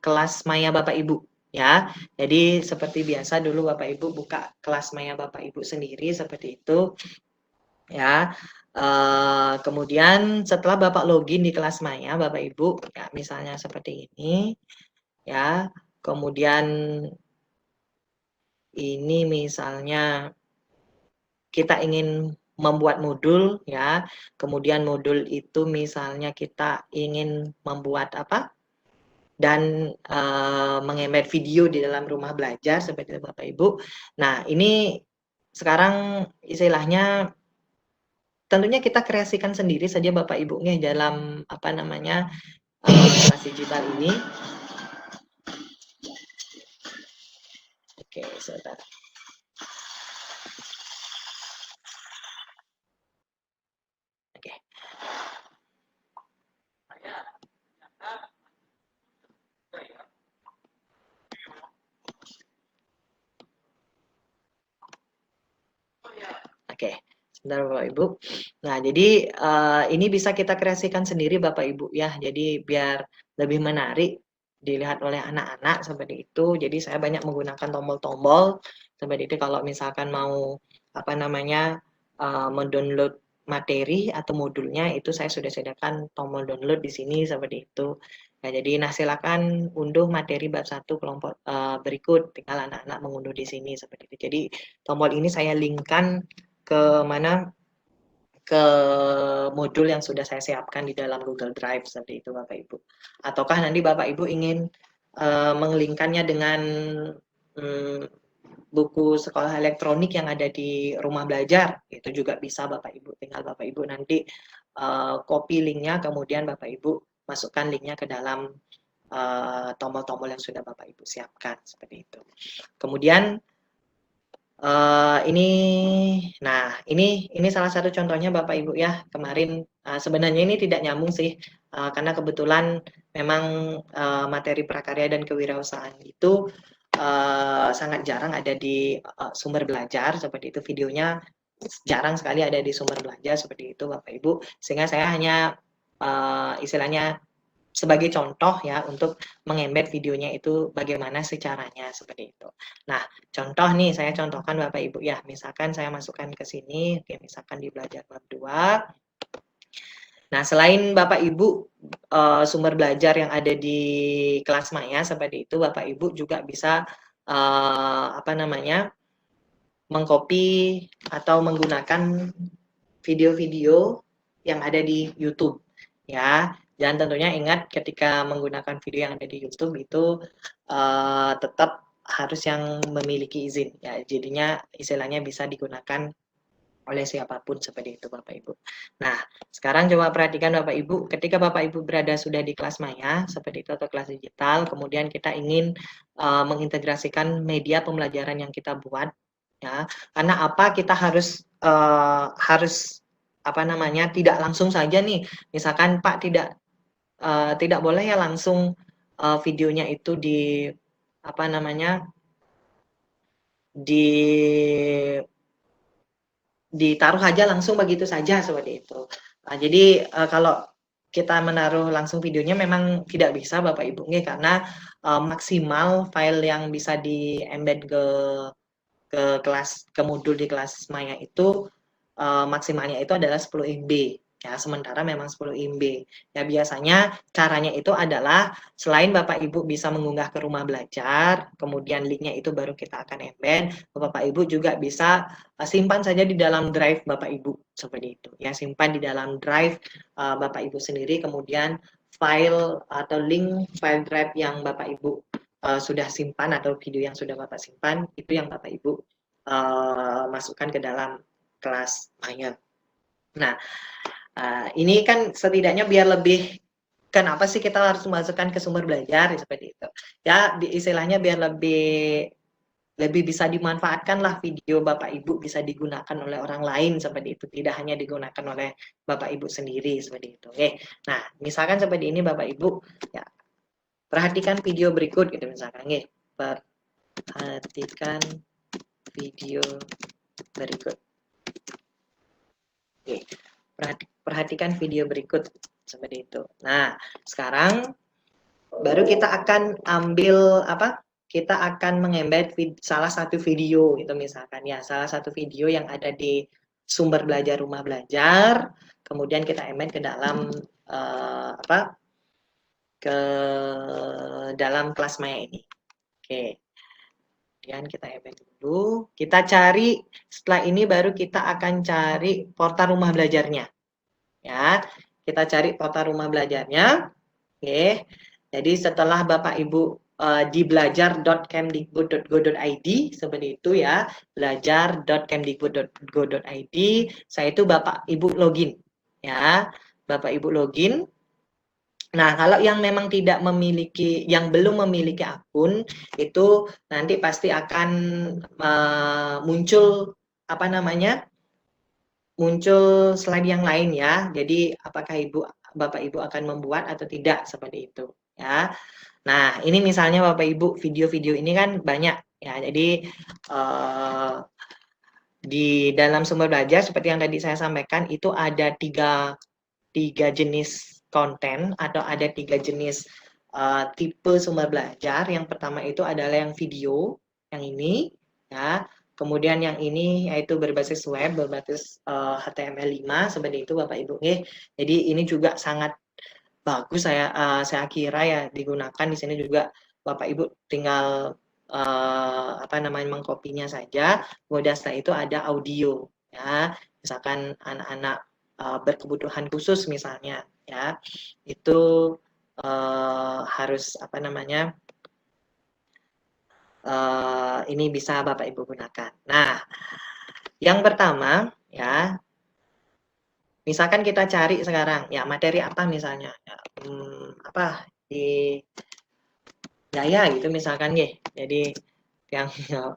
B: kelas maya Bapak Ibu ya. Jadi seperti biasa dulu Bapak Ibu buka kelas maya Bapak Ibu sendiri seperti itu ya. Kemudian setelah Bapak login di kelas maya Bapak Ibu ya, misalnya seperti ini ya. Kemudian ini misalnya kita ingin membuat modul ya. Kemudian modul itu misalnya kita ingin membuat dan mengembed video di dalam rumah belajar seperti itu Bapak Ibu. Nah, ini sekarang istilahnya tentunya kita kreasikan sendiri saja Bapak Ibunya dalam kelas digital ini. Oke, sebentar. Oke. Oke, sebentar Bapak Ibu. Nah, jadi ini bisa kita kreasikan sendiri Bapak Ibu ya. Jadi biar lebih menarik dilihat oleh anak-anak seperti itu. Jadi saya banyak menggunakan tombol-tombol seperti itu kalau misalkan mau mendownload materi atau modulnya itu saya sudah sediakan tombol download di sini seperti itu. Nah, jadi silakan unduh materi bab 1 kelompok berikut, tinggal anak-anak mengunduh di sini seperti itu. Jadi tombol ini saya linkkan ke modul yang sudah saya siapkan di dalam Google Drive seperti itu Bapak Ibu. Ataukah nanti Bapak Ibu ingin mengelingkannya dengan buku sekolah elektronik yang ada di rumah belajar, itu juga bisa Bapak Ibu. Tinggal Bapak Ibu nanti copy linknya, kemudian Bapak Ibu masukkan linknya ke dalam tombol-tombol yang sudah Bapak Ibu siapkan seperti itu. Kemudian ini salah satu contohnya Bapak Ibu ya. Kemarin sebenarnya ini tidak nyambung sih, karena kebetulan memang materi prakarya dan kewirausahaan itu sangat jarang ada di sumber belajar seperti itu, videonya jarang sekali ada di sumber belajar seperti itu Bapak Ibu, sehingga saya hanya istilahnya sebagai contoh ya untuk mengembed videonya itu bagaimana sih caranya seperti itu. Nah, contoh nih saya contohkan Bapak Ibu ya, misalkan saya masukkan ke sini, oke, misalkan di belajar bab 2. Nah, selain Bapak Ibu sumber belajar yang ada di kelas maya seperti itu, Bapak Ibu juga bisa mengcopy atau menggunakan video-video yang ada di YouTube. ya. Dan tentunya ingat ketika menggunakan video yang ada di YouTube itu tetap harus yang memiliki izin ya. Jadinya istilahnya bisa digunakan oleh siapapun seperti itu Bapak Ibu. Nah, sekarang coba perhatikan Bapak Ibu, ketika Bapak Ibu berada sudah di kelas maya seperti itu atau kelas digital, kemudian kita ingin mengintegrasikan media pembelajaran yang kita buat ya. Karena apa? Kita harus apa namanya? Tidak langsung saja nih. Misalkan Pak tidak boleh ya langsung videonya itu di apa namanya? Ditaruh aja langsung begitu saja seperti itu. Nah, jadi kalau kita menaruh langsung videonya memang tidak bisa Bapak Ibu karena maksimal file yang bisa di-embed ke modul di kelas maya itu maksimalnya itu adalah 10 MB ya, sementara memang 10 MB. Ya biasanya caranya itu adalah selain Bapak Ibu bisa mengunggah ke rumah belajar, kemudian linknya itu baru kita akan embed, Bapak Ibu juga bisa simpan saja di dalam drive Bapak Ibu seperti itu. Ya, simpan di dalam drive Bapak Ibu sendiri, kemudian file atau link file drive yang Bapak Ibu sudah simpan atau video yang sudah Bapak simpan itu yang Bapak Ibu masukkan ke dalam kelas maya. Nah, ini kan setidaknya biar lebih kenapa sih kita harus memasukkan ke sumber belajar seperti itu. Ya, istilahnya biar lebih bisa dimanfaatkan lah video Bapak Ibu bisa digunakan oleh orang lain seperti itu, tidak hanya digunakan oleh Bapak Ibu sendiri seperti itu. Oke. Nah, misalkan seperti ini Bapak Ibu ya. Perhatikan video berikut gitu misalkan nggih. Perhatikan video berikut. Oke, perhatikan video berikut seperti itu. Nah, sekarang baru kita akan ambil apa? Kita akan mengembed salah satu video itu misalkan ya, salah satu video yang ada di sumber belajar rumah belajar, kemudian kita embed ke dalam apa? Ke dalam kelas maya ini. Oke. Kemudian kita embed dulu, kita cari setelah ini baru kita akan cari portal rumah belajarnya. Ya, kita cari portal rumah belajarnya. Oke. Jadi setelah Bapak Ibu di belajar.kemdikbud.go.id seperti itu ya, belajar.kemdikbud.go.id, saya itu Bapak Ibu login ya. Bapak Ibu login. Nah, kalau yang memang tidak memiliki, yang belum memiliki akun, itu nanti pasti akan muncul apa namanya? Muncul slide yang lain ya. Jadi apakah Bapak Ibu akan membuat atau tidak seperti itu ya. Nah, ini misalnya Bapak Ibu video-video ini kan banyak ya. Jadi di dalam sumber belajar seperti yang tadi saya sampaikan itu ada tiga jenis konten atau ada tiga jenis tipe sumber belajar. Yang pertama itu adalah yang video, yang ini ya. Kemudian yang ini yaitu berbasis web, berbasis HTML5 seperti itu Bapak Ibu. Jadi ini juga sangat bagus saya kira ya digunakan di sini juga Bapak Ibu tinggal apa namanya mengkopinya saja. Kemudian setelah itu ada audio ya. Misalkan anak-anak berkebutuhan khusus misalnya ya. Itu harus apa namanya? Ini bisa Bapak Ibu gunakan. Nah, yang pertama ya, misalkan kita cari sekarang ya materi apa misalnya ya, apa di gaya gitu misalkan ya. Jadi yang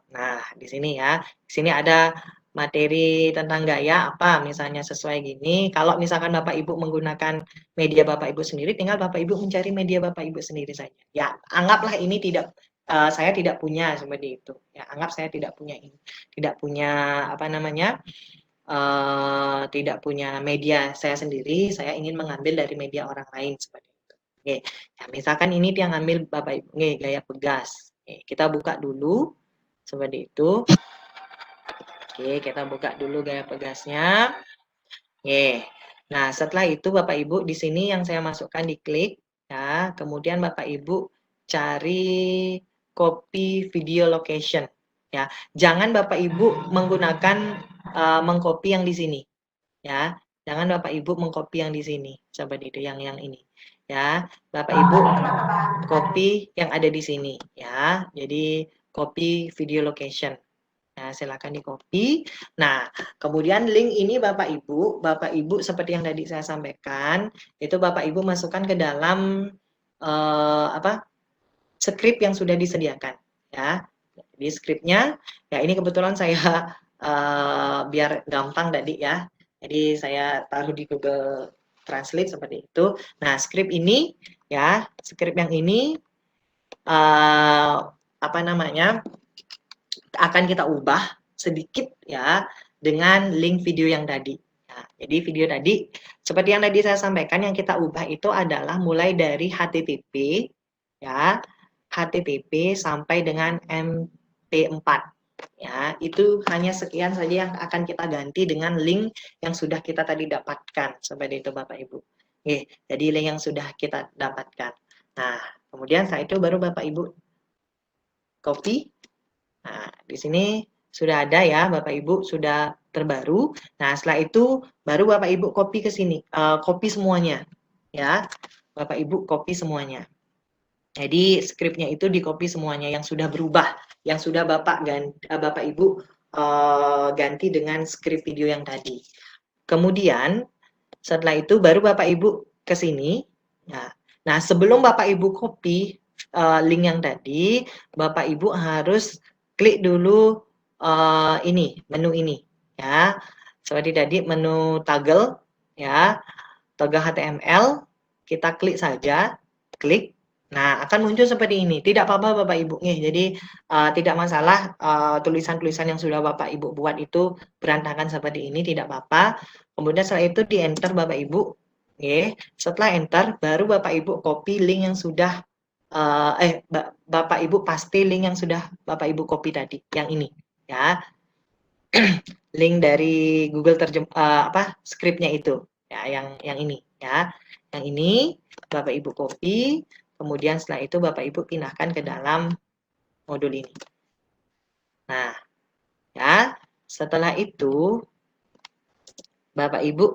B: nah di sini ya, di sini ada materi tentang gaya apa misalnya sesuai gini. Kalau misalkan Bapak Ibu menggunakan media Bapak Ibu sendiri, tinggal Bapak Ibu mencari media Bapak Ibu sendiri saja. Ya, anggaplah ini saya tidak punya seperti itu. Ya, anggap saya tidak punya ini, tidak punya apa namanya, tidak punya media saya sendiri. Saya ingin mengambil dari media orang lain seperti itu. Oke, ya, misalkan ini yang ambil Bapak Ibu, gaya pegas. Oke, kita buka dulu seperti itu. Oke, kita buka dulu gaya pegasnya. Oke. Nah, setelah itu Bapak Ibu di sini yang saya masukkan diklik ya. Kemudian Bapak Ibu cari copy video location ya. Jangan Bapak Ibu menggunakan mengcopy yang di sini ya. Jangan Bapak Ibu mengcopy yang di sini, seperti itu, yang ini. Ya, Bapak Ibu copy yang ada di sini ya. Jadi copy video location. Nah, silakan di-copy. Nah, kemudian link ini Bapak Ibu seperti yang tadi saya sampaikan, itu Bapak Ibu masukkan ke dalam skrip yang sudah disediakan ya. Di skripnya ya ini kebetulan saya biar gampang tadi ya. Jadi saya taruh di Google Translate seperti itu. Nah, skrip ini ya, skrip yang ini akan kita ubah sedikit ya dengan link video yang tadi. Nah, jadi video tadi seperti yang tadi saya sampaikan, yang kita ubah itu adalah mulai dari HTTP ya, HTTP sampai dengan MP4 ya. Itu hanya sekian saja yang akan kita ganti dengan link yang sudah kita tadi dapatkan, seperti itu Bapak Ibu. Oke, jadi link yang sudah kita dapatkan. Nah, kemudian setelah itu baru Bapak Ibu copy. Nah, di sini sudah ada ya Bapak Ibu, sudah terbaru. Nah, setelah itu baru Bapak Ibu copy ke sini, copy semuanya ya. Bapak Ibu copy semuanya. Jadi skripnya itu di copy semuanya yang sudah berubah, yang sudah Bapak Ibu ganti dengan skrip video yang tadi. Kemudian setelah itu baru Bapak Ibu ke sini. Nah, sebelum Bapak Ibu copy link yang tadi, Bapak Ibu harus klik dulu menu ini ya. Seperti tadi menu toggle ya, toggle HTML, kita klik saja, klik. Nah, akan muncul seperti ini. Tidak apa-apa Bapak Ibu nih. Jadi tidak masalah tulisan-tulisan yang sudah Bapak Ibu buat itu berantakan seperti ini, tidak apa-apa. Kemudian setelah itu di enter Bapak Ibu. Oke, setelah enter baru Bapak Ibu copy link yang sudah Bapak Ibu paste link yang sudah Bapak Ibu copy tadi, yang ini ya. Link dari Google skripnya itu ya, yang ini ya. Yang ini Bapak Ibu copy, kemudian setelah itu Bapak Ibu pindahkan ke dalam modul ini. Nah, ya, setelah itu Bapak Ibu,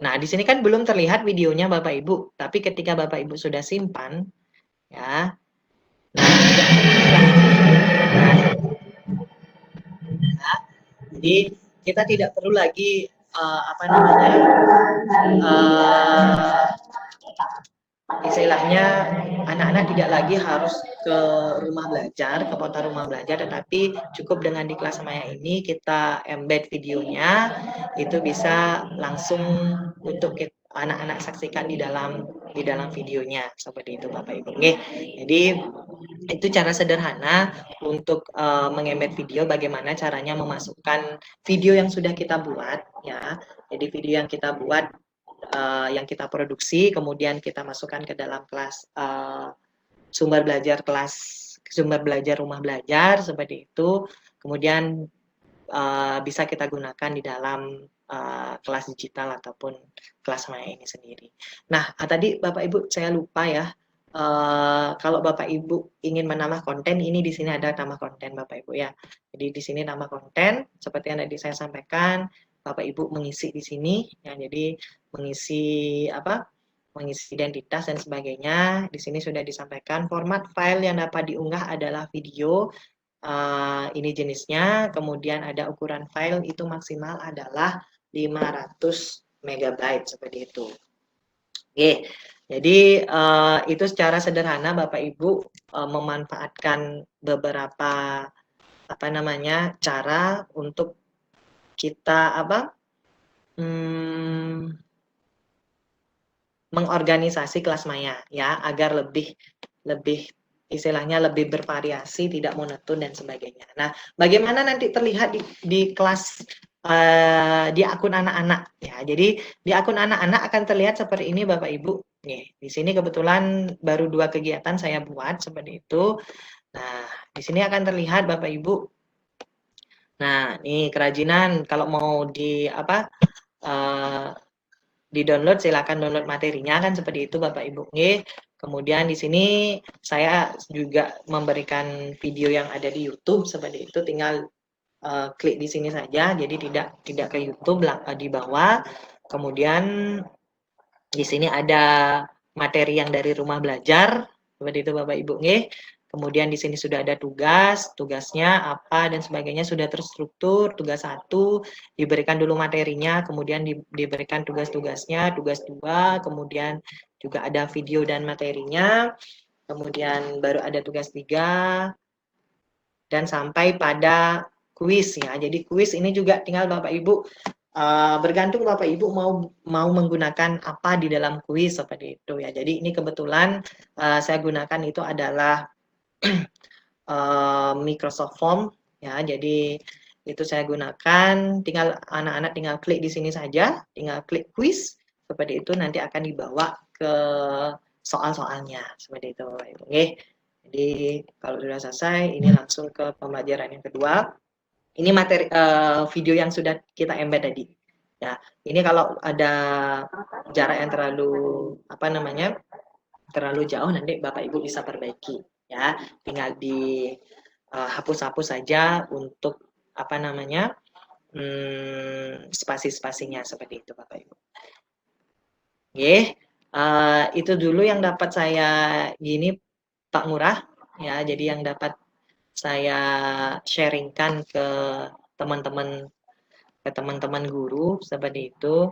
B: nah di sini kan belum terlihat videonya Bapak Ibu, tapi ketika Bapak Ibu sudah simpan ya, jadi kita tidak perlu lagi istilahnya anak-anak tidak lagi harus ke rumah belajar, ke portal rumah belajar, tetapi cukup dengan di kelas Maya ini kita embed videonya, itu bisa langsung untuk anak-anak saksikan di dalam videonya, seperti itu Bapak Ibu. Oke, jadi itu cara sederhana untuk mengembed video, bagaimana caranya memasukkan video yang sudah kita buat ya. Jadi video yang kita buat, yang kita produksi, kemudian kita masukkan ke dalam kelas sumber belajar rumah belajar, seperti itu. Kemudian bisa kita gunakan di dalam kelas digital ataupun kelas Maya ini sendiri. Nah, tadi Bapak Ibu saya lupa ya. Kalau Bapak Ibu ingin menambah konten, ini di sini ada tambah konten Bapak Ibu ya. Jadi di sini tambah konten seperti yang tadi saya sampaikan, Bapak Ibu mengisi di sini ya. Jadi mengisi mengisi identitas dan sebagainya. Di sini sudah disampaikan format file yang dapat diunggah adalah video. Ini jenisnya, kemudian ada ukuran file itu maksimal adalah 500 MB seperti itu. Oke, jadi itu secara sederhana Bapak Ibu memanfaatkan beberapa cara untuk kita mengorganisasi kelas Maya ya, agar lebih istilahnya lebih bervariasi, tidak monoton dan sebagainya. Nah, bagaimana nanti terlihat di kelas di akun anak-anak ya. Jadi di akun anak-anak akan terlihat seperti ini Bapak Ibu. Nih, di sini kebetulan baru 2 kegiatan saya buat seperti itu. Nah, di sini akan terlihat Bapak Ibu. Nah, ini kerajinan, kalau mau di download, silakan download materinya kan seperti itu Bapak Ibu. Kemudian di sini saya juga memberikan video yang ada di YouTube seperti itu, tinggal klik di sini saja, jadi tidak ke YouTube di bawah. Kemudian di sini ada materi yang dari rumah belajar, seperti itu Bapak Ibu nggih. Kemudian di sini sudah ada tugasnya apa dan sebagainya sudah terstruktur. Tugas 1 diberikan dulu materinya, kemudian diberikan tugas-tugasnya, tugas 2, kemudian juga ada video dan materinya, kemudian baru ada tugas 3 dan sampai pada kuis ya. Jadi kuis ini juga tinggal Bapak Ibu bergantung Bapak Ibu mau menggunakan apa di dalam kuis seperti itu ya. Jadi ini kebetulan saya gunakan itu adalah Microsoft Form ya. Jadi itu saya gunakan, tinggal anak-anak tinggal klik di sini saja, tinggal klik kuis seperti itu, nanti akan dibawa ke soal-soalnya seperti itu. Oke. Jadi kalau sudah selesai, ini langsung ke pembelajaran yang kedua. Ini materi video yang sudah kita embed tadi. Ya, ini kalau ada jarak yang terlalu jauh nanti Bapak Ibu bisa perbaiki ya. Tinggal hapus-hapus saja untuk spasi-spasinya seperti itu Bapak Ibu. Oke, itu dulu yang dapat saya gini Pak Ngurah ya. Jadi yang dapat saya sharingkan ke teman-teman guru seperti itu.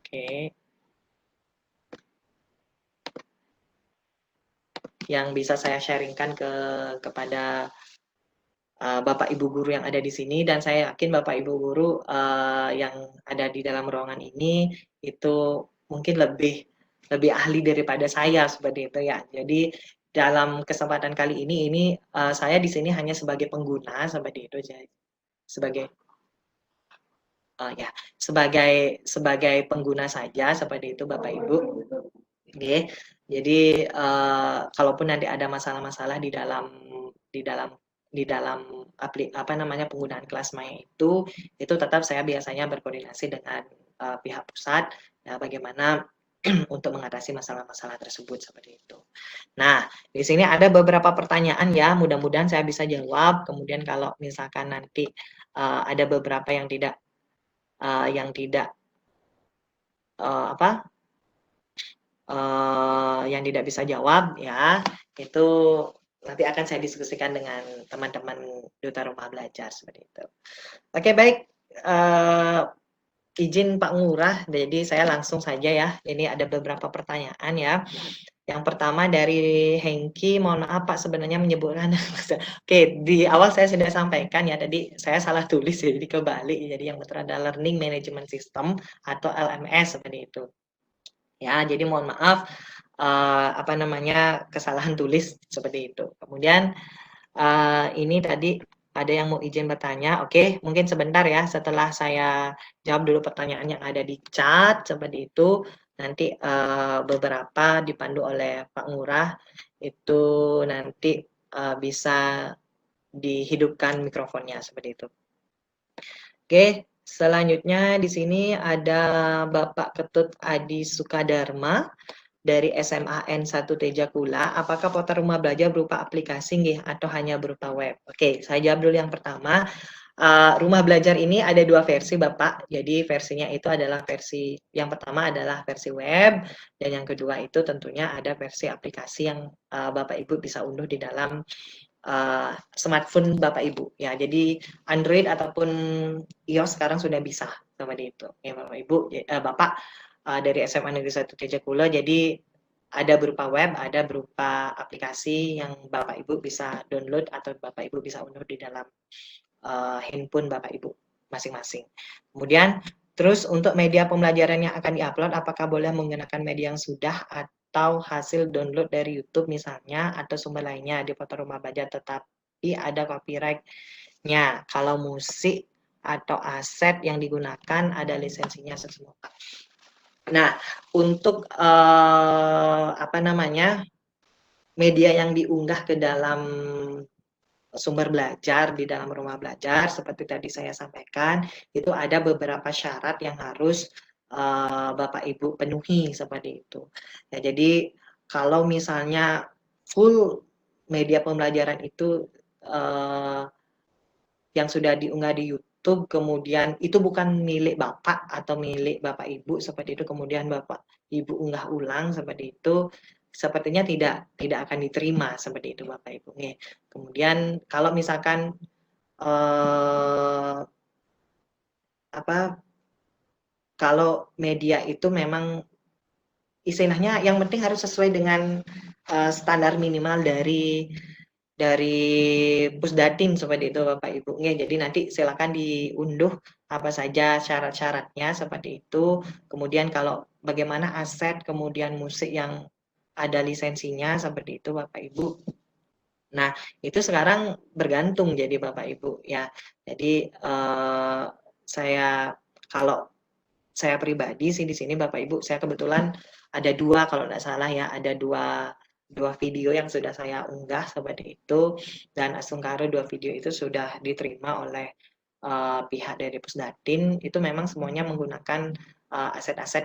B: Oke. Yang bisa saya sharingkan kepada Bapak Ibu guru yang ada di sini, dan saya yakin Bapak Ibu guru yang ada di dalam ruangan ini itu mungkin lebih ahli daripada saya seperti itu ya. Jadi dalam kesempatan kali ini saya di sini hanya sebagai pengguna seperti itu, sebagai sebagai pengguna saja seperti itu Bapak Ibu. Oke. Jadi kalaupun nanti ada masalah-masalah di dalam penggunaan kelas Maya itu tetap saya biasanya berkoordinasi dengan pihak pusat ya, bagaimana untuk mengatasi masalah-masalah tersebut seperti itu. Nah, di sini ada beberapa pertanyaan ya, mudah-mudahan saya bisa jawab. Kemudian kalau misalkan nanti ada beberapa yang tidak yang tidak bisa jawab ya, itu nanti akan saya diskusikan dengan teman-teman Duta Rumah Belajar seperti itu. Oke, baik. Izin Pak Ngurah, jadi saya langsung saja ya. Ini ada beberapa pertanyaan ya. Yang pertama dari Hengki, mohon maaf Pak sebenarnya menyebutkan. Oke, di awal saya sudah sampaikan ya, tadi saya salah tulis jadi kebalik. Jadi yang betul adalah Learning Management System atau LMS seperti itu. Ya, jadi mohon maaf kesalahan tulis seperti itu. Kemudian ini tadi ada yang mau izin bertanya. Oke, mungkin sebentar ya, setelah saya jawab dulu pertanyaan yang ada di chat seperti itu, nanti beberapa dipandu oleh Pak Ngurah itu nanti bisa dihidupkan mikrofonnya seperti itu. Oke, selanjutnya di sini ada Bapak Ketut Adi Sukadarma dari SMAN 1 Tejakula. Apakah portal rumah belajar berupa aplikasi nggih atau hanya berupa web? Oke, saya jawab dulu yang pertama. Rumah belajar ini ada 2 versi Bapak. Jadi versinya itu adalah yang pertama adalah versi web, dan yang kedua itu tentunya ada versi aplikasi yang Bapak Ibu bisa unduh di dalam smartphone Bapak Ibu ya. Jadi Android ataupun iOS sekarang sudah bisa seperti itu ya Bapak Ibu. Bapak dari SMA Negeri 1 Tejakula, jadi ada berupa web, ada berupa aplikasi yang Bapak Ibu bisa download atau Bapak Ibu bisa unduh di dalam handphone Bapak Ibu masing-masing. Kemudian terus untuk media pembelajaran yang akan diupload, apakah boleh menggunakan media yang sudah atau hasil download dari YouTube misalnya atau sumber lainnya di portal rumah belajar, tetapi ada copyright-nya. Kalau musik atau aset yang digunakan ada lisensinya semua. Nah, untuk media yang diunggah ke dalam sumber belajar di dalam rumah belajar seperti tadi saya sampaikan, itu ada beberapa syarat yang harus Bapak Ibu penuhi seperti itu. Ya, jadi kalau misalnya full media pembelajaran itu yang sudah diunggah di YouTube, kemudian itu bukan milik Bapak atau milik Bapak Ibu seperti itu, kemudian Bapak Ibu unggah ulang seperti itu, sepertinya tidak akan diterima seperti itu Bapak Ibu. Kemudian kalau misalkan kalau media itu memang istilahnya yang penting harus sesuai dengan standar minimal dari Pusdatin seperti itu Bapak Ibu. Jadi nanti silakan diunduh apa saja syarat-syaratnya seperti itu. Kemudian kalau bagaimana aset, kemudian musik yang ada lisensinya seperti itu Bapak Ibu. Nah, itu sekarang bergantung jadi Bapak Ibu ya. Jadi kalau saya pribadi sih di sini Bapak Ibu, saya kebetulan ada 2 kalau tidak salah ya, ada dua video yang sudah saya unggah seperti itu, dan Asungkaro 2 video itu sudah diterima oleh pihak dari Pusdatin. Itu memang semuanya menggunakan aset-aset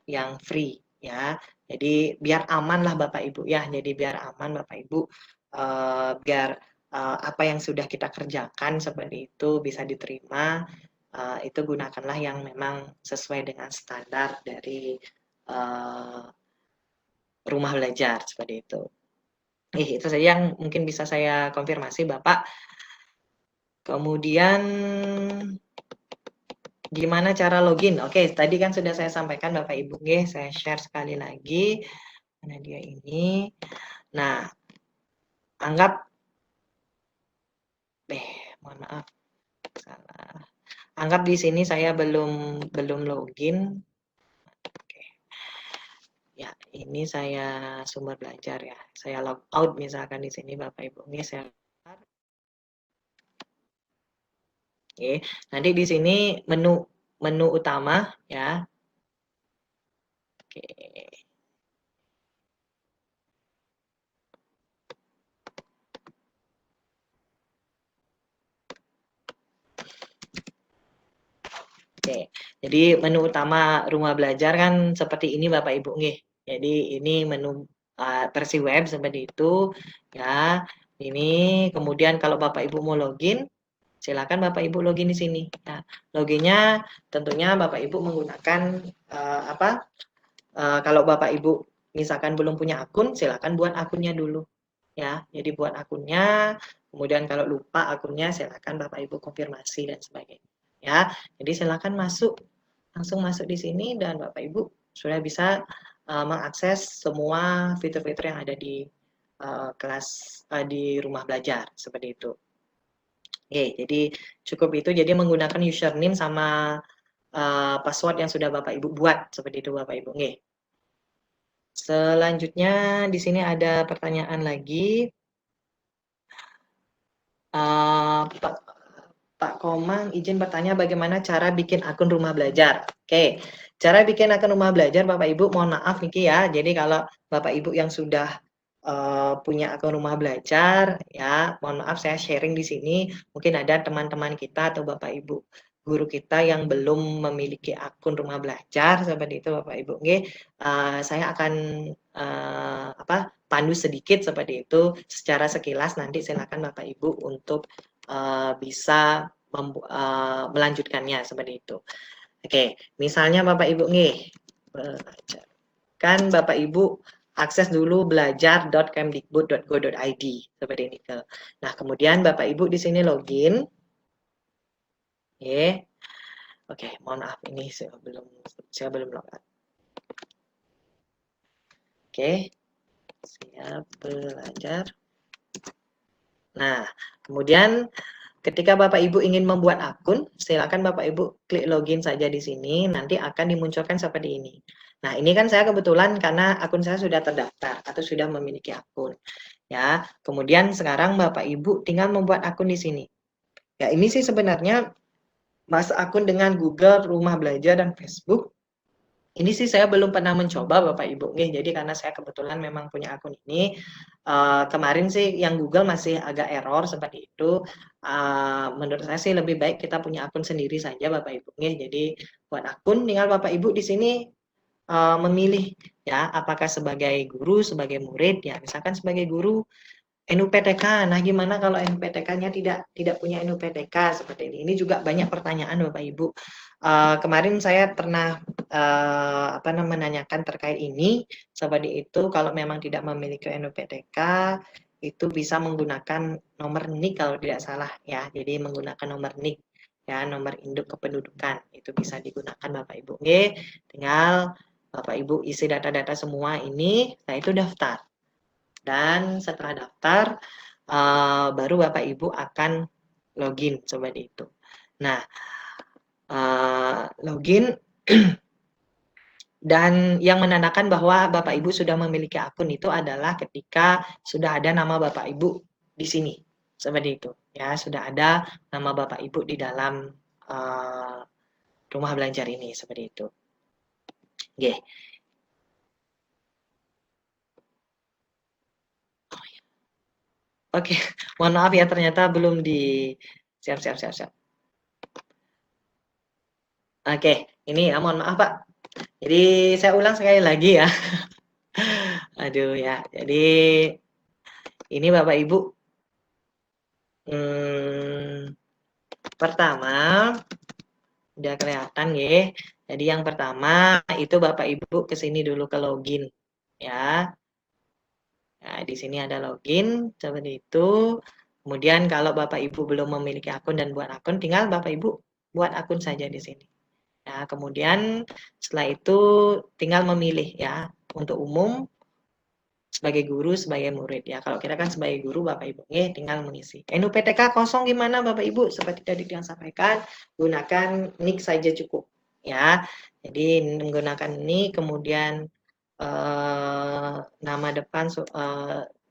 B: yang free ya. Jadi biar aman lah Bapak Ibu ya. Jadi biar aman Bapak Ibu, biar apa yang sudah kita kerjakan seperti itu bisa diterima. Itu gunakanlah yang memang sesuai dengan standar dari rumah belajar seperti itu. Itu saja yang mungkin bisa saya konfirmasi Bapak. Kemudian gimana cara login? Oke, tadi kan sudah saya sampaikan Bapak Ibu, saya share sekali lagi. Mana dia ini? Nah, mohon maaf, salah. Anggap di sini saya belum login. Oke. Ya, ini saya sumber belajar ya. Saya log out misalkan di sini Bapak Ibu. Saya Oke, nanti di sini menu utama ya. Oke. Oke, jadi menu utama rumah belajar kan seperti ini Bapak Ibu nih. Jadi ini menu versi web seperti itu ya. Ini kemudian kalau Bapak Ibu mau login, silakan Bapak Ibu login di sini. Nah, loginnya tentunya Bapak Ibu menggunakan kalau Bapak Ibu misalkan belum punya akun, silakan buat akunnya dulu ya. Jadi buat akunnya, kemudian kalau lupa akunnya silakan Bapak Ibu konfirmasi dan sebagainya. Ya, jadi silakan langsung masuk di sini dan Bapak Ibu sudah bisa mengakses semua fitur-fitur yang ada di kelas di rumah belajar seperti itu. Oke, jadi cukup itu. Jadi menggunakan username sama password yang sudah Bapak Ibu buat seperti itu Bapak Ibu. Oke. Selanjutnya di sini ada pertanyaan lagi. Pak Komang izin bertanya bagaimana cara bikin akun rumah belajar. Oke, cara bikin akun rumah belajar Bapak Ibu, mohon maaf Niki ya. Jadi kalau Bapak Ibu yang sudah punya akun rumah belajar ya, mohon maaf saya sharing di sini. Mungkin ada teman-teman kita atau Bapak Ibu guru kita yang belum memiliki akun rumah belajar seperti itu Bapak Ibu. Oke, saya akan pandu sedikit seperti itu secara sekilas, nanti silakan Bapak Ibu untuk bisa melanjutkannya seperti itu. Oke, misalnya Bapak Ibu kan Bapak Ibu akses dulu belajar.kemdikbud.go.id seperti ini. Nah, kemudian Bapak Ibu di sini login. Oke, mohon maaf ini saya belum login. Oke, siap belajar. Nah, kemudian ketika Bapak Ibu ingin membuat akun, silakan Bapak Ibu klik login saja di sini, nanti akan dimunculkan seperti ini. Nah, ini kan saya kebetulan karena akun saya sudah terdaftar atau sudah memiliki akun. Ya, kemudian sekarang Bapak Ibu tinggal membuat akun di sini. Ya, ini sih sebenarnya Mas akun dengan Google, Rumah Belajar, dan Facebook. Ini sih saya belum pernah mencoba Bapak Ibu. Jadi karena saya kebetulan memang punya akun ini, kemarin sih yang Google masih agak error seperti itu. Menurut saya sih lebih baik kita punya akun sendiri saja Bapak Ibu. Jadi buat akun tinggal Bapak Ibu di sini memilih ya apakah sebagai guru, sebagai murid ya. Misalkan sebagai guru NUPTK. Nah, gimana kalau NUPTK-nya tidak punya NUPTK seperti ini? Ini juga banyak pertanyaan Bapak Ibu. Kemarin saya pernah menanyakan terkait ini seperti itu. Kalau memang tidak memiliki NUPTK itu bisa menggunakan nomor NIK kalau tidak salah ya. Jadi menggunakan nomor NIK ya, nomor induk kependudukan itu bisa digunakan Bapak Ibu. Oke, tinggal Bapak Ibu isi data-data semua ini, nah itu daftar. Dan setelah daftar, baru Bapak Ibu akan login seperti itu. Nah, login dan yang menandakan bahwa Bapak Ibu sudah memiliki akun itu adalah ketika sudah ada nama Bapak Ibu di sini, seperti itu. Ya, sudah ada nama Bapak Ibu di dalam rumah belajar ini, seperti itu. Oke. Oke, mohon maaf ya ternyata belum di siap. Oke, ini ya mohon maaf Pak. Jadi saya ulang sekali lagi ya. Aduh ya, jadi ini Bapak Ibu. Pertama, udah kelihatan ya. Jadi yang pertama itu Bapak Ibu ke sini dulu ke login ya. Nah, di sini ada login seperti itu. Kemudian kalau Bapak Ibu belum memiliki akun dan buat akun, tinggal Bapak Ibu buat akun saja di sini. Nah, kemudian setelah itu tinggal memilih ya untuk umum, sebagai guru, sebagai murid ya. Kalau kita kan sebagai guru Bapak Ibu tinggal mengisi. NUPTK kosong gimana Bapak Ibu? Seperti tadi yang sampaikan, gunakan NIK saja cukup ya. Jadi menggunakan NIK, kemudian nama depan,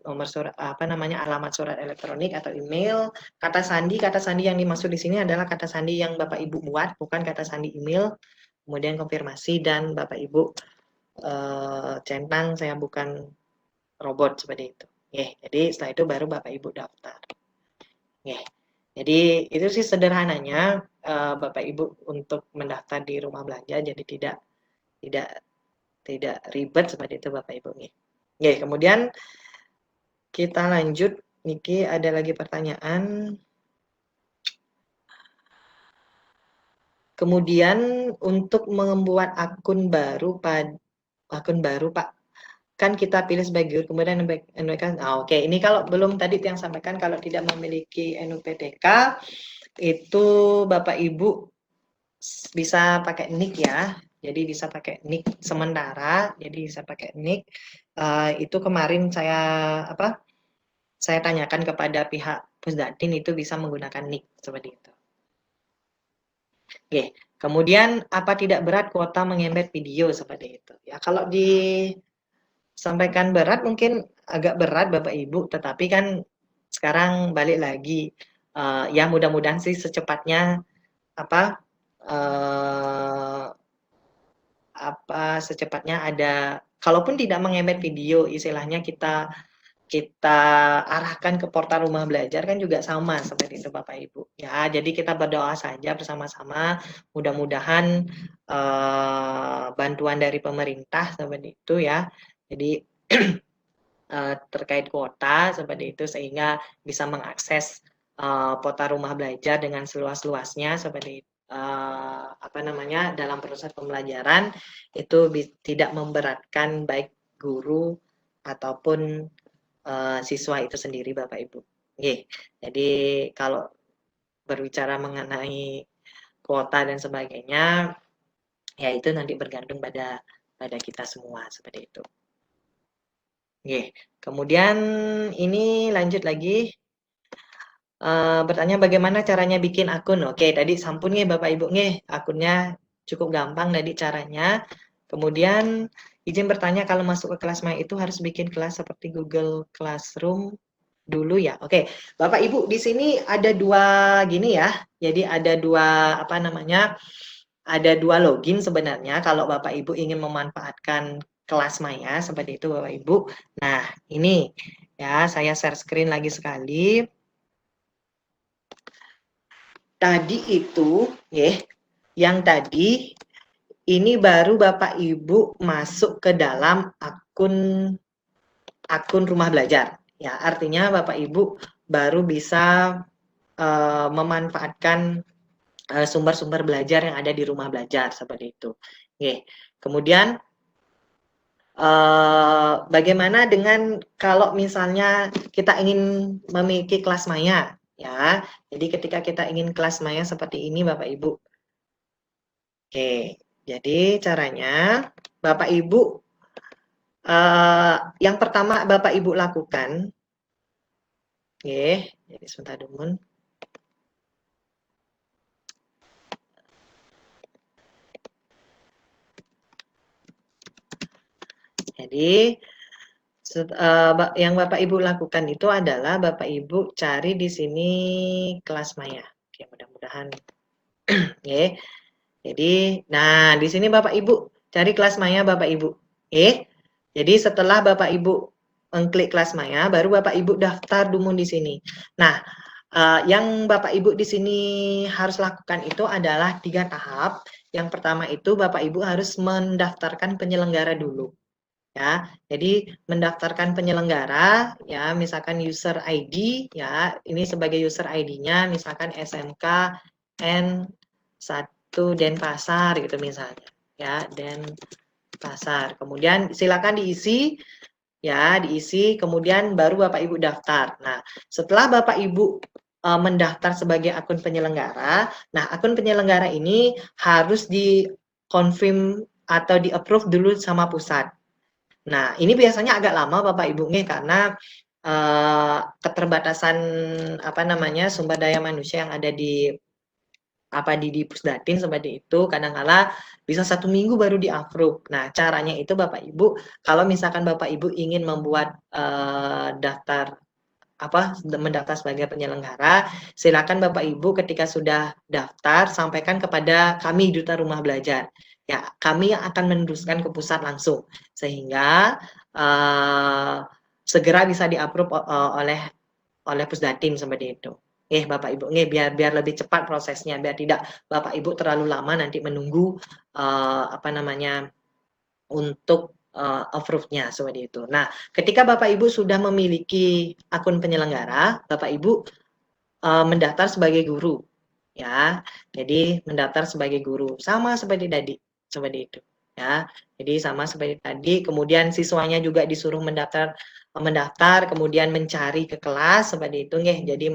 B: nomor surat alamat surat elektronik atau email. Kata sandi yang dimaksud di sini adalah kata sandi yang Bapak Ibu buat, bukan kata sandi email. Kemudian konfirmasi dan Bapak Ibu centang saya bukan robot seperti itu. Jadi setelah itu baru Bapak Ibu daftar. Jadi itu sih sederhananya Bapak Ibu untuk mendaftar di rumah belanja. Jadi tidak ribet seperti itu Bapak Ibu. Kemudian kita lanjut. Niki ada lagi pertanyaan. Kemudian untuk membuat akun baru Pak, kan kita pilih sebagai guru, kemudian NUPTK. Oke, ini kalau belum tadi yang sampaikan kalau tidak memiliki NUPTK itu Bapak Ibu bisa pakai NIK ya. Jadi bisa pakai NIK sementara, jadi bisa pakai NIK. Itu kemarin saya tanyakan kepada pihak Pusdatin itu bisa menggunakan NIK seperti itu. Oke, kemudian apa tidak berat kuota mengembed video seperti itu? Ya, kalau disampaikan berat mungkin agak berat Bapak Ibu, tetapi kan sekarang balik lagi ya mudah-mudahan sih secepatnya secepatnya ada, kalaupun tidak mengembed video, istilahnya kita arahkan ke portal rumah belajar kan juga sama seperti itu Bapak Ibu. Ya, jadi kita berdoa saja bersama-sama, mudah-mudahan bantuan dari pemerintah seperti itu ya. Jadi terkait kuota seperti itu sehingga bisa mengakses portal rumah belajar dengan seluas-luasnya seperti dalam proses pembelajaran itu tidak memberatkan baik guru ataupun siswa itu sendiri Bapak Ibu. Jadi kalau berbicara mengenai kuota dan sebagainya, ya itu nanti bergantung pada kita semua seperti itu. Kemudian ini lanjut lagi. Bertanya bagaimana caranya bikin akun. Oke, tadi sampun Bapak Ibu akunnya cukup gampang tadi caranya. Kemudian izin bertanya kalau masuk ke kelas Maya itu harus bikin kelas seperti Google Classroom dulu ya. Oke, Bapak Ibu di sini ada dua gini ya. Jadi ada dua ada dua login sebenarnya kalau Bapak Ibu ingin memanfaatkan kelas Maya seperti itu Bapak Ibu. Nah, ini ya saya share screen lagi sekali. Tadi itu yang tadi ini baru Bapak Ibu masuk ke dalam akun rumah belajar Ya, artinya Bapak Ibu baru bisa memanfaatkan sumber-sumber belajar yang ada di rumah belajar seperti itu. Oke. Kemudian bagaimana dengan kalau misalnya kita ingin memiliki kelas maya, ya. Jadi ketika kita ingin kelas maya seperti ini Bapak Ibu. Oke, jadi caranya Bapak Ibu yang pertama Bapak Ibu lakukan, oke, jadi sebentar dulu. Jadi yang Bapak Ibu lakukan itu adalah Bapak Ibu cari di sini kelas maya. Oke, mudah-mudahan. Oke. Jadi, nah di sini Bapak Ibu cari kelas maya Bapak Ibu. Oke. Jadi setelah Bapak Ibu mengklik kelas maya, baru Bapak Ibu daftar dulu di sini. Nah, yang Bapak Ibu di sini harus lakukan itu adalah 3 tahap. Yang pertama itu Bapak Ibu harus mendaftarkan penyelenggara dulu. Ya, jadi mendaftarkan penyelenggara, ya, misalkan user ID, ya, ini sebagai user ID-nya, misalkan SMK N1 Denpasar gitu misalnya, ya, Denpasar. Kemudian silakan diisi, ya, diisi, kemudian baru Bapak Ibu daftar. Nah, setelah Bapak Ibu mendaftar sebagai akun penyelenggara, nah akun penyelenggara ini harus di-confirm atau di-approve dulu sama pusat. Nah, ini biasanya agak lama Bapak Ibu nih karena keterbatasan apa namanya sumber daya manusia yang ada di Pusdatin seperti itu kadang-kala bisa 1 minggu baru di-approve. Nah, caranya itu Bapak Ibu kalau misalkan Bapak Ibu ingin membuat mendaftar sebagai penyelenggara, silakan Bapak Ibu ketika sudah daftar sampaikan kepada kami Duta Rumah Belajar. Ya, kami yang akan meneruskan ke pusat langsung sehingga segera bisa di-approve oleh Pusdatin seperti itu. Bapak Ibu, biar lebih cepat prosesnya, biar tidak Bapak Ibu terlalu lama nanti menunggu untuk approve-nya seperti itu. Nah, ketika Bapak Ibu sudah memiliki akun penyelenggara, Bapak Ibu mendaftar sebagai guru, ya. Jadi mendaftar sebagai guru, sama seperti tadi, seperti itu, ya. Jadi sama seperti tadi. Kemudian siswanya juga disuruh mendaftar, kemudian mencari ke kelas seperti itu, nggih. Jadi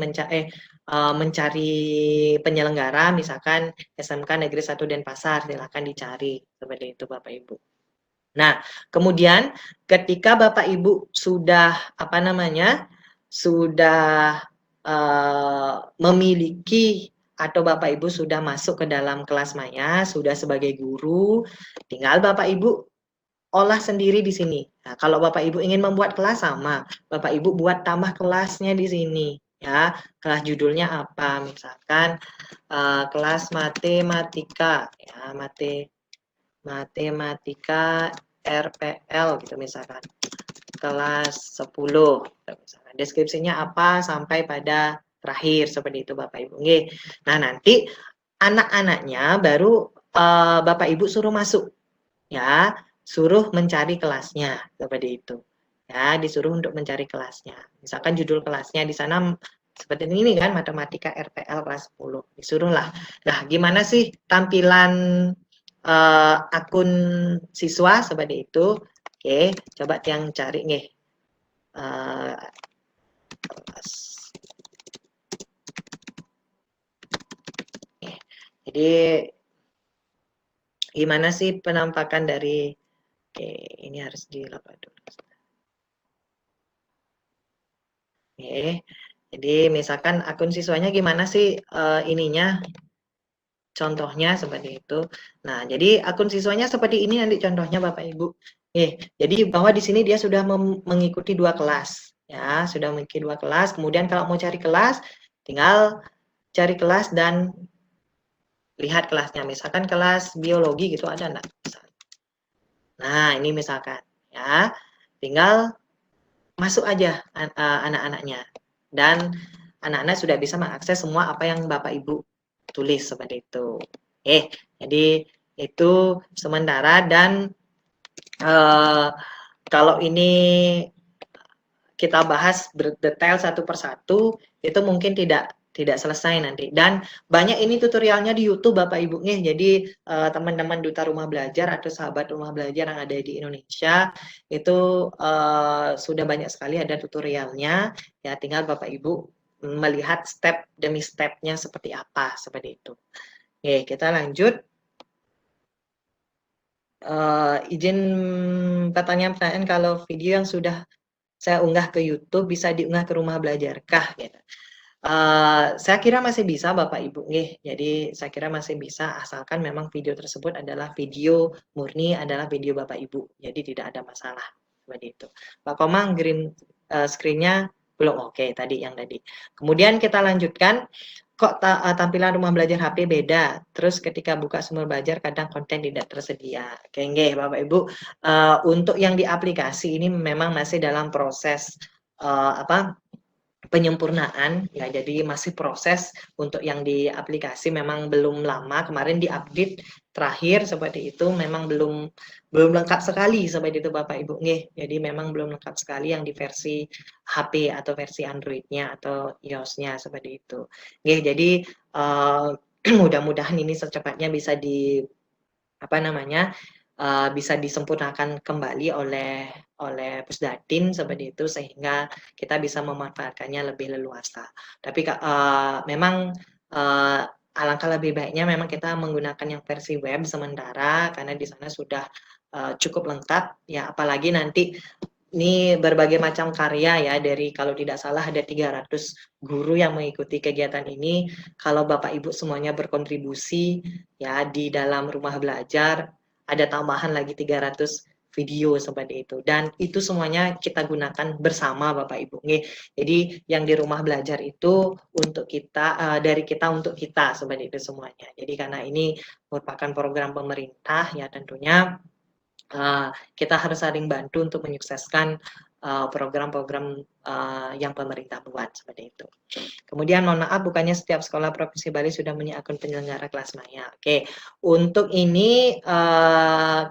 B: mencari penyelenggara, misalkan SMK Negeri 1 Denpasar, silakan dicari seperti itu, Bapak Ibu. Nah, kemudian ketika Bapak Ibu sudah sudah memiliki atau Bapak Ibu sudah masuk ke dalam kelas maya, sudah sebagai guru, tinggal Bapak Ibu olah sendiri di sini. Nah, kalau Bapak Ibu ingin membuat kelas sama, Bapak Ibu buat tambah kelasnya di sini, ya. Kelas judulnya apa? Misalkan kelas matematika, ya, matematika RPL gitu misalkan. Kelas 10 misalkan. Deskripsinya apa sampai pada terakhir seperti itu Bapak Ibu. Nggih. Nah, nanti anak-anaknya baru Bapak Ibu suruh masuk. Ya, suruh mencari kelasnya seperti itu. Ya, disuruh untuk mencari kelasnya. Misalkan judul kelasnya di sana seperti ini kan, matematika RPL kelas 10. Disuruhlah. Nah, gimana sih tampilan akun siswa seperti itu? Oke, coba yang cari nih. Jadi gimana sih penampakan dari ini harus dilakukan dulu. Jadi misalkan akun siswanya gimana sih ininya? Contohnya seperti itu. Nah, jadi akun siswanya seperti ini nanti contohnya Bapak Ibu. Jadi bahwa di sini dia sudah mengikuti 2 kelas, ya, sudah mengikuti 2 kelas. Kemudian kalau mau cari kelas, tinggal cari kelas dan lihat kelasnya. Misalkan kelas biologi gitu ada enggak? Nah, ini misalkan, ya, tinggal masuk aja anak-anaknya dan anak-anak sudah bisa mengakses semua apa yang Bapak Ibu tulis seperti itu. Jadi itu sementara dan kalau ini kita bahas berdetail satu persatu itu mungkin tidak selesai nanti. Dan banyak ini tutorialnya di YouTube Bapak Ibu nih. Jadi teman-teman Duta Rumah Belajar atau sahabat rumah belajar yang ada di Indonesia itu sudah banyak sekali ada tutorialnya. Ya tinggal Bapak Ibu melihat step demi stepnya seperti apa, seperti itu. Oke, kita lanjut. Izin pertanyaan-pertanyaan kalau video yang sudah saya unggah ke YouTube bisa diunggah ke rumah belajarkah? Gitu. Saya kira masih bisa Bapak Ibu nggih. Jadi saya kira masih bisa asalkan memang video tersebut adalah video murni adalah video Bapak Ibu. Jadi tidak ada masalah seperti itu. Pak Komang green screen-nya belum oke tadi yang tadi. Kemudian kita lanjutkan kok tampilan rumah belajar HP beda. Terus ketika buka sumber belajar kadang konten tidak tersedia. Oke nggih Bapak Ibu. Untuk yang di aplikasi ini memang masih dalam proses penyempurnaan ya, jadi masih proses. Untuk yang di aplikasi memang belum lama, kemarin diupdate terakhir seperti itu, memang belum lengkap sekali seperti itu Bapak Ibu nggih. Jadi memang belum lengkap sekali yang di versi HP atau versi Android-nya atau iOS-nya seperti itu. Nggih, jadi mudah-mudahan ini secepatnya bisa bisa disempurnakan kembali oleh Pusdatin seperti itu sehingga kita bisa memanfaatkannya lebih leluasa. Tapi memang alangkah lebih baiknya memang kita menggunakan yang versi web sementara karena di sana sudah cukup lengkap ya, apalagi nanti ini berbagai macam karya ya, dari kalau tidak salah ada 300 guru yang mengikuti kegiatan ini. Kalau Bapak Ibu semuanya berkontribusi ya di dalam rumah belajar, ada tambahan lagi 300 video seperti itu. Dan itu semuanya kita gunakan bersama Bapak Ibu. Jadi yang di rumah belajar itu untuk kita, dari kita untuk kita seperti itu semuanya. Jadi karena ini merupakan program pemerintah ya, tentunya kita harus saling bantu untuk menyukseskan program-program yang pemerintah buat seperti itu. Kemudian mohon maaf, bukannya setiap sekolah Provinsi Bali sudah punya akun penyelenggara kelas maya. Oke, untuk ini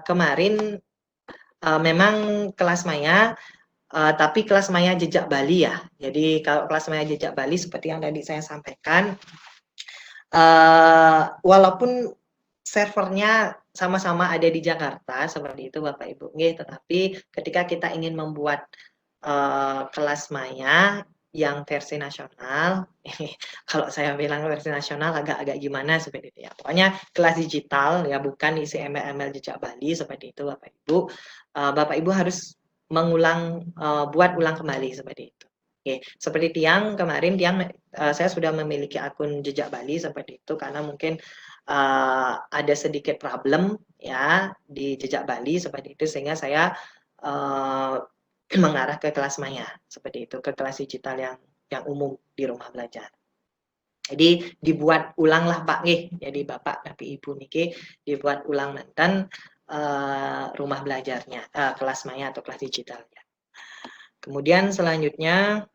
B: kemarin memang kelas maya, tapi kelas maya jejak Bali ya. Jadi kalau kelas maya jejak Bali seperti yang tadi saya sampaikan, walaupun servernya sama-sama ada di Jakarta seperti itu Bapak Ibu, tetapi ketika kita ingin membuat kelas maya yang versi nasional, kalau saya bilang versi nasional agak-agak gimana seperti itu ya. Pokoknya kelas digital ya, bukan isi embel-embel jejak Bali seperti itu Bapak Ibu. Bapak Ibu harus buat ulang kembali seperti itu. Oke, seperti Tiang kemarin, saya sudah memiliki akun jejak Bali seperti itu karena mungkin ada sedikit problem ya di jejak Bali seperti itu, sehingga saya mengarah ke kelas maya seperti itu, ke kelas digital yang umum di rumah belajar. Jadi dibuat ulang lah Pak jadi Bapak tapi Ibu niki dibuat ulang mantan rumah belajarnya, kelas maya atau kelas digitalnya. Kemudian selanjutnya,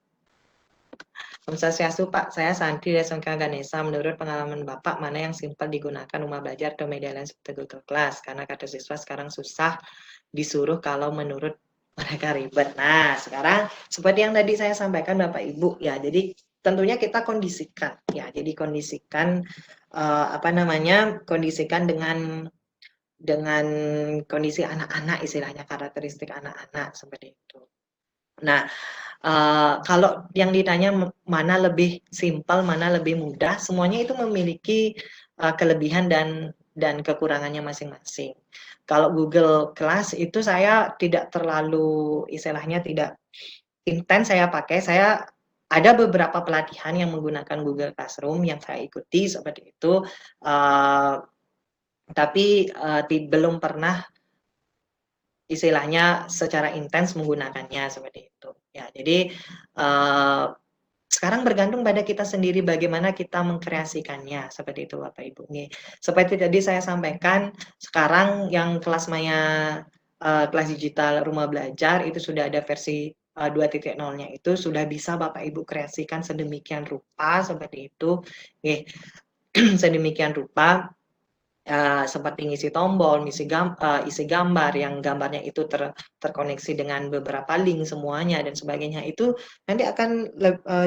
B: Om Swastiastu Pak, saya Santri dari SMK Ganesha. Menurut pengalaman Bapak, mana yang simpel digunakan rumah belajar atau media lain seperti Google Class? Karena kata siswa sekarang susah disuruh kalau menurut mereka ribet. Nah, sekarang seperti yang tadi saya sampaikan Bapak Ibu ya, jadi tentunya kita kondisikan ya. Jadi kondisikan kondisikan dengan kondisi anak-anak, istilahnya karakteristik anak-anak seperti itu. Nah, kalau yang ditanya mana lebih simpel, mana lebih mudah, semuanya itu memiliki kelebihan dan kekurangannya masing-masing. Kalau Google Class itu saya tidak terlalu, istilahnya tidak intens saya pakai. Saya ada beberapa pelatihan yang menggunakan Google Classroom yang saya ikuti seperti itu, tapi belum pernah istilahnya secara intens menggunakannya seperti itu ya. Jadi sekarang bergantung pada kita sendiri bagaimana kita mengkreasikannya seperti itu Bapak Ibu. Seperti tadi saya sampaikan, sekarang yang kelas maya kelas digital rumah belajar itu sudah ada versi 2.0-nya, itu sudah bisa Bapak Ibu kreasikan sedemikian rupa seperti itu sedemikian rupa seperti ngisi tombol, isi gambar yang gambarnya itu terkoneksi dengan beberapa link semuanya dan sebagainya, itu nanti akan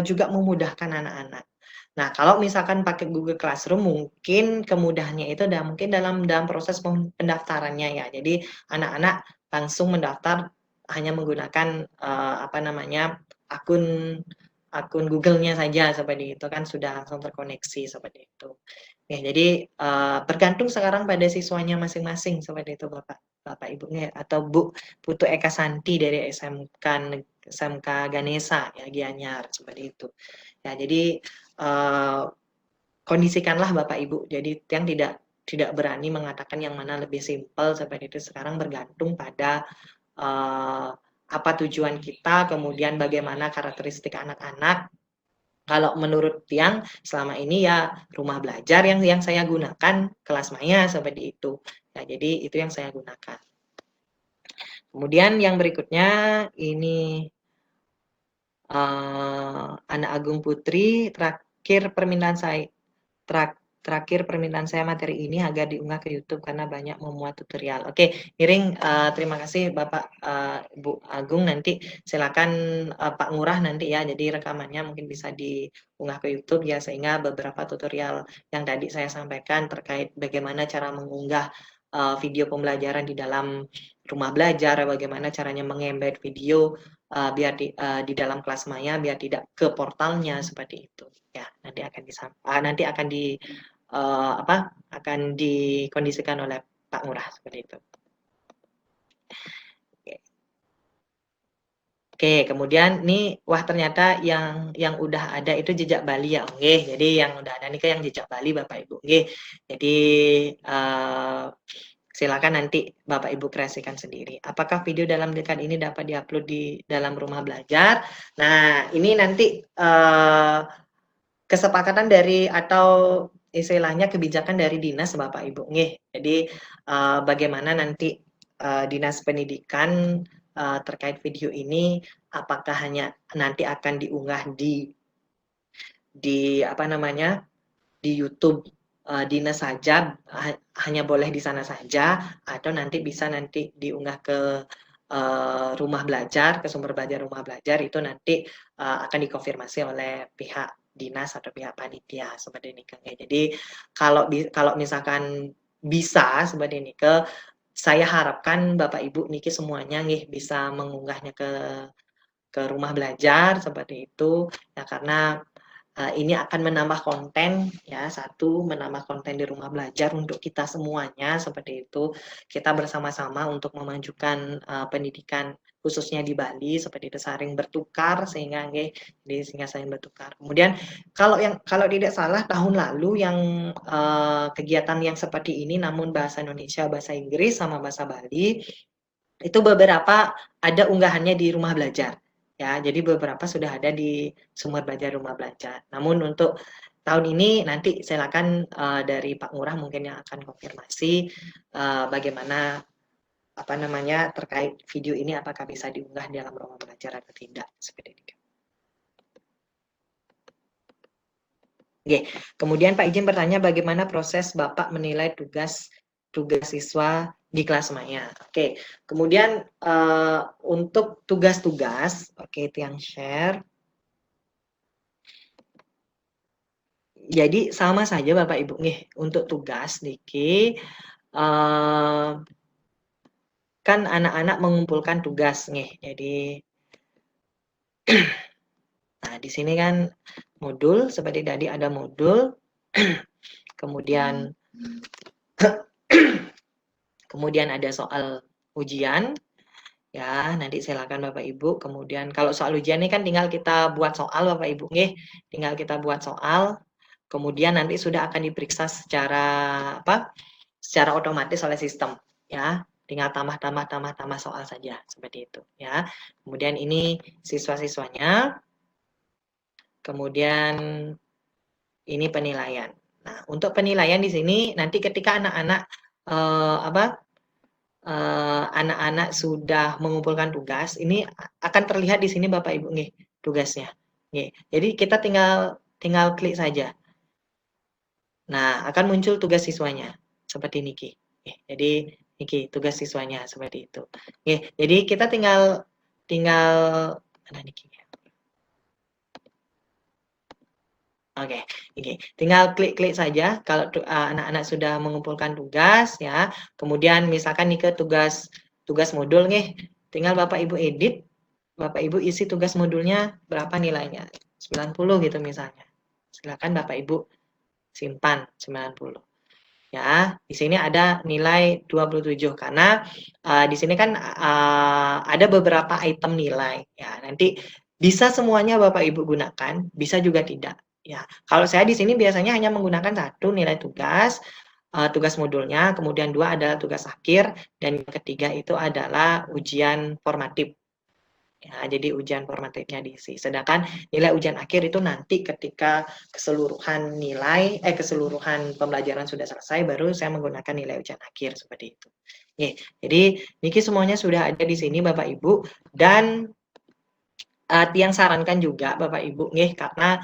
B: juga memudahkan anak-anak. Nah, kalau misalkan pakai Google Classroom, mungkin kemudahannya itu mungkin dalam proses pendaftarannya ya. Jadi anak-anak langsung mendaftar hanya menggunakan akun Google-nya saja seperti itu, kan sudah langsung terkoneksi seperti itu. Ya, jadi bergantung sekarang pada siswanya masing-masing seperti itu, Bapak Ibu atau Bu Putu Eka Santi dari SMK Ganesha ya, Gianyar seperti itu. Ya, jadi kondisikanlah Bapak Ibu. Jadi yang tidak berani mengatakan yang mana lebih simpel seperti itu, sekarang bergantung pada apa tujuan kita, kemudian bagaimana karakteristik anak-anak. Kalau menurut Tiang selama ini ya rumah belajar yang saya gunakan, kelas maya seperti itu. Nah, jadi itu yang saya gunakan. Kemudian yang berikutnya ini Ana Agung Putri, terakhir permintaan saya materi ini agar diunggah ke YouTube karena banyak memuat tutorial. Oke, Iring, terima kasih Bapak Bu Agung, nanti silakan Pak Ngurah nanti ya, jadi rekamannya mungkin bisa diunggah ke YouTube ya, sehingga beberapa tutorial yang tadi saya sampaikan terkait bagaimana cara mengunggah video pembelajaran di dalam rumah belajar, bagaimana caranya mengembed video biar di dalam kelas maya biar tidak ke portalnya seperti itu ya, nanti akan dikondisikan oleh Pak Ngurah seperti itu. Oke, kemudian nih, wah ternyata yang udah ada itu jejak Bali ya, oke. Jadi yang udah ada nih kan yang jejak Bali Bapak Ibu, oke. Jadi silakan nanti Bapak Ibu kreasikan sendiri. Apakah video dalam dekat ini dapat diupload di dalam rumah belajar? Nah, ini nanti kesepakatan dari atau istilahnya kebijakan dari dinas Bapak Ibu. Jadi bagaimana nanti dinas pendidikan terkait video ini, apakah hanya nanti akan diunggah di YouTube dinas saja, hanya boleh di sana saja, atau nanti bisa diunggah ke rumah belajar, ke sumber belajar rumah belajar, itu nanti akan dikonfirmasi oleh pihak dinas atau pihak panitia seperti ini. Jadi kalau misalkan bisa seperti ini, saya harapkan Bapak Ibu niki semuanya bisa mengunggahnya ke rumah belajar seperti itu ya, karena ini akan menambah konten ya, menambah konten di rumah belajar untuk kita semuanya seperti itu. Kita bersama-sama untuk memajukan pendidikan khususnya di Bali seperti itu, saling bertukar sehingga saling bertukar. Kemudian kalau tidak salah tahun lalu yang kegiatan yang seperti ini namun bahasa Indonesia, bahasa Inggris sama bahasa Bali itu beberapa ada unggahannya di rumah belajar. Ya, jadi beberapa sudah ada di sumber belajar rumah belajar. Namun untuk tahun ini nanti silakan dari Pak Ngurah mungkin yang akan konfirmasi bagaimana terkait video ini, apakah bisa diunggah di dalam rumah belajar atau tidak seperti itu. Oke, kemudian Pak izin bertanya bagaimana proses Bapak menilai tugas siswa di kelas maya. Oke, kemudian untuk tugas-tugas, oke, itu yang share. Jadi sama saja Bapak Ibu untuk tugas niki kan anak-anak mengumpulkan tugas jadi nah di sini kan modul seperti tadi ada modul kemudian ada soal ujian ya, nanti silakan Bapak Ibu. Kemudian kalau soal ujian ini kan tinggal kita buat soal Bapak Ibu tinggal kita buat soal. Kemudian nanti sudah akan diperiksa secara otomatis oleh sistem ya. Tinggal tambah soal saja seperti itu ya. Kemudian ini siswa-siswanya. Kemudian ini penilaian. Nah, untuk penilaian di sini nanti ketika anak-anak anak-anak sudah mengumpulkan tugas, ini akan terlihat di sini Bapak Ibu tugasnya. Jadi kita tinggal klik saja. Nah, akan muncul tugas siswanya. seperti niki. Jadi niki tugas siswanya seperti itu. Jadi kita tinggal mana niki? Oke, tinggal klik-klik saja kalau anak-anak sudah mengumpulkan tugas ya. Kemudian misalkan nih ke tugas modul nih, tinggal Bapak Ibu edit, Bapak Ibu isi tugas modulnya berapa nilainya, 90 gitu misalnya. Silakan Bapak Ibu simpan 90. Ya, di sini ada nilai 27 karena di sini kan ada beberapa item nilai ya. Nanti bisa semuanya Bapak Ibu gunakan, bisa juga tidak. Ya, kalau saya di sini biasanya hanya menggunakan satu nilai tugas, tugas modulnya, kemudian 2 adalah tugas akhir, dan yang ketiga itu adalah ujian formatif. Ya, jadi ujian formatifnya diisi. Sedangkan nilai ujian akhir itu nanti ketika keseluruhan pembelajaran sudah selesai, baru saya menggunakan nilai ujian akhir seperti itu. Jadi niki semuanya sudah ada di sini Bapak Ibu, dan Tiang sarankan juga Bapak Ibu karena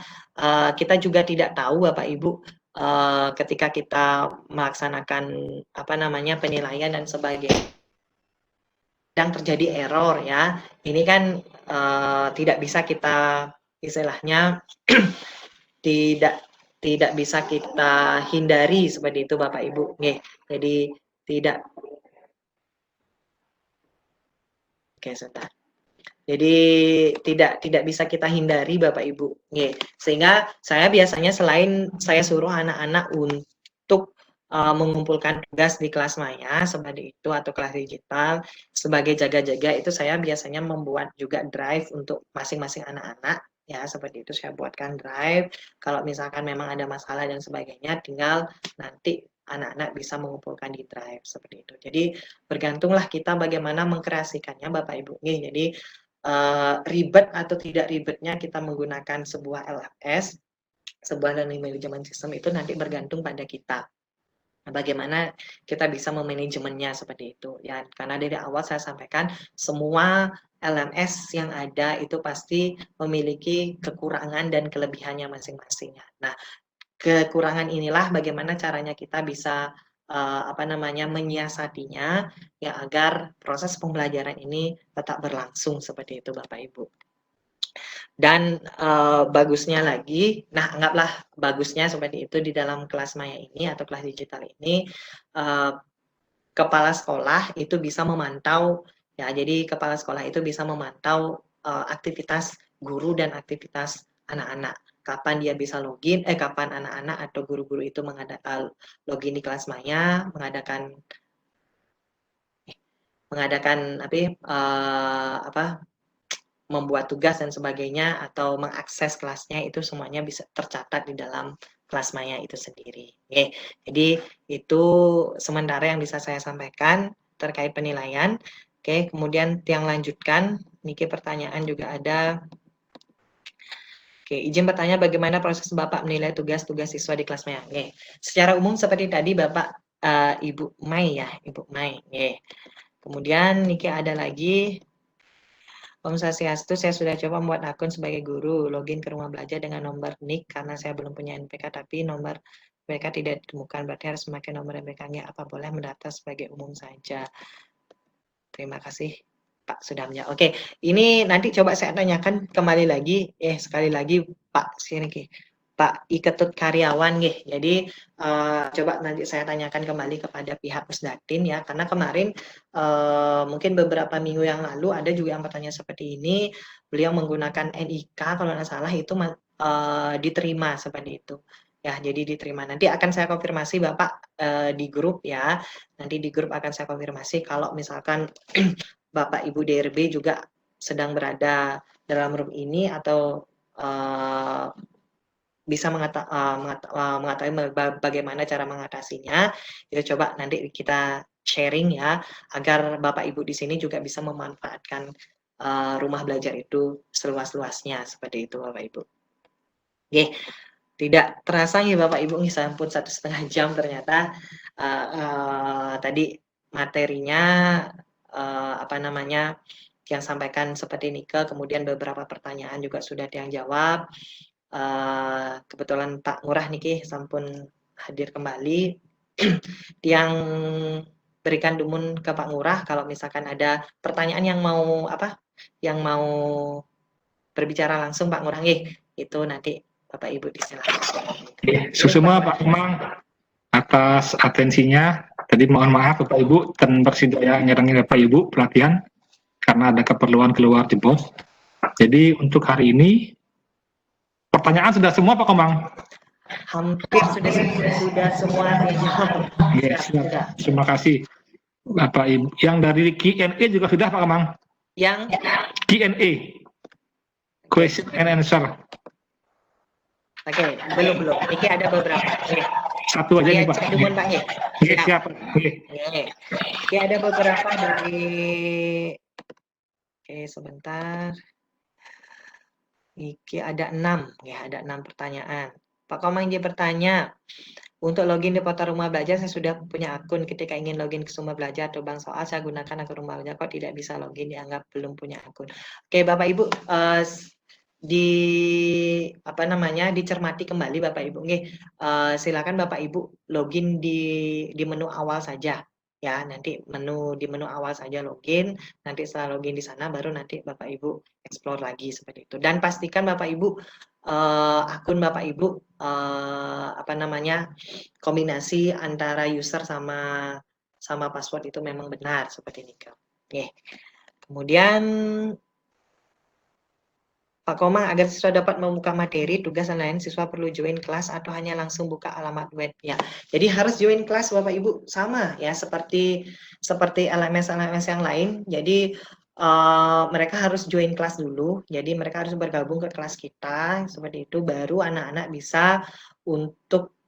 B: kita juga tidak tahu Bapak Ibu ketika kita melaksanakan penilaian dan sebagainya, sedang terjadi error ya. Ini kan tidak bisa kita istilahnya tidak bisa kita hindari seperti itu Bapak Ibu. Jadi tidak. Sebentar. Jadi tidak bisa kita hindari Bapak Ibu. Sehingga saya biasanya selain saya suruh anak-anak untuk mengumpulkan tugas di kelas maya seperti itu atau kelas digital sebagai jaga-jaga, itu saya biasanya membuat juga drive untuk masing-masing anak-anak ya, seperti itu saya buatkan drive. Kalau misalkan memang ada masalah dan sebagainya, tinggal nanti anak-anak bisa mengumpulkan di drive seperti itu. Jadi bergantunglah kita bagaimana mengkreasikannya Bapak Ibu. Jadi ribet atau tidak ribetnya kita menggunakan sebuah LMS, sebuah learning management system, itu nanti bergantung pada kita. Bagaimana kita bisa memanajemennya seperti itu ya, karena dari awal saya sampaikan semua LMS yang ada itu pasti memiliki kekurangan dan kelebihannya masing-masing. Nah, kekurangan inilah bagaimana caranya kita bisa menyiasatinya ya, agar proses pembelajaran ini tetap berlangsung seperti itu Bapak Ibu. Dan bagusnya lagi, nah anggaplah bagusnya seperti itu di dalam kelas maya ini atau kelas digital ini, kepala sekolah itu bisa memantau ya, jadi kepala sekolah itu bisa memantau aktivitas guru dan aktivitas anak-anak. Kapan dia bisa login, kapan anak-anak atau guru-guru itu mengadakan login di kelas maya, mengadakan membuat tugas dan sebagainya, atau mengakses kelasnya, itu semuanya bisa tercatat di dalam kelas maya itu sendiri. Jadi itu sementara yang bisa saya sampaikan terkait penilaian. Kemudian yang lanjutkan, niki pertanyaan juga ada. Izin bertanya bagaimana proses Bapak menilai tugas-tugas siswa di kelas maya. Secara umum seperti tadi Bapak Ibu Mai ya, Ibu Mai. Kemudian niki ada lagi, Om Swastiastu, saya sudah coba membuat akun sebagai guru, login ke rumah belajar dengan nomor NIK karena saya belum punya NPK, tapi nomor NPK tidak ditemukan, berarti harus memakai nomor NPK-nya. Apa boleh mendaftar sebagai umum saja? Terima kasih Pak Sudamnya. Oke, ini nanti coba saya tanyakan kembali lagi, sekali lagi Pak Siriki, Pak Iketut Karyawan Jadi coba nanti saya tanyakan kembali kepada pihak Pusdatin ya, karena kemarin mungkin beberapa minggu yang lalu ada juga yang bertanya seperti ini. Beliau menggunakan NIK kalau nggak salah, itu diterima seperti itu. Ya, jadi diterima. Nanti akan saya konfirmasi Bapak di grup ya. Nanti di grup akan saya konfirmasi kalau misalkan Bapak Ibu DRB juga sedang berada dalam room ini atau bisa mengetahui bagaimana cara mengatasinya. Itu coba nanti kita sharing ya, agar Bapak Ibu di sini juga bisa memanfaatkan rumah belajar itu seluas-luasnya seperti itu Bapak Ibu. Tidak terasa ya Bapak Ibu, sampun 1,5 jam ternyata tadi materinya yang sampaikan seperti Nike, kemudian beberapa pertanyaan juga sudah yang jawab. Kebetulan Pak Ngurah niki sampun hadir kembali. yang berikan dumun ke Pak Ngurah kalau misalkan ada pertanyaan yang mau yang mau berbicara langsung Pak Ngurah nggih, itu nanti Bapak Ibu disilakan.
A: Susuma Pak Komang atas atensinya. Tadi mohon maaf Bapak Ibu dan bersedia nyerangin Bapak Ibu pelatihan karena ada keperluan keluar di pos. Jadi untuk hari ini pertanyaan sudah semua Pak Komang.
B: Hampir sudah semua terjawab.
A: Yes, terima kasih Bapak Ibu. Yang dari Q&A juga sudah Pak Komang.
B: Yang
A: Q&A, question and answer.
B: Oke, belum. Ini ada beberapa. Oke.
A: Satu aja nih Pak.
B: Dumun Pak nggih.
A: Siap. Oke.
B: Oke, ada beberapa dari. Oke, sebentar. Iki ada 6, ya ada 6 pertanyaan. Pak Komang dia bertanya, untuk login di portal Rumah Belajar saya sudah punya akun. Ketika ingin login ke Sumber Belajar atau Bank Soal saya gunakan akun Rumah Belajar, kok tidak bisa login, dianggap belum punya akun. Oke, Bapak Ibu dicermati kembali Bapak Ibu. Silakan Bapak Ibu login di menu awal saja. Ya, nanti di menu awal saja login, nanti setelah login di sana baru nanti Bapak Ibu explore lagi seperti itu. Dan pastikan Bapak Ibu akun Bapak Ibu kombinasi antara user sama password itu memang benar seperti ini. Oke. Kemudian Pak Komang, agar siswa dapat membuka materi, tugas dan lain, siswa perlu join kelas atau hanya langsung buka alamat web? Ya, jadi harus join kelas Bapak Ibu, sama ya seperti LMS yang lain. Jadi mereka harus join kelas dulu. Jadi mereka harus bergabung ke kelas kita, seperti itu baru anak-anak bisa untuk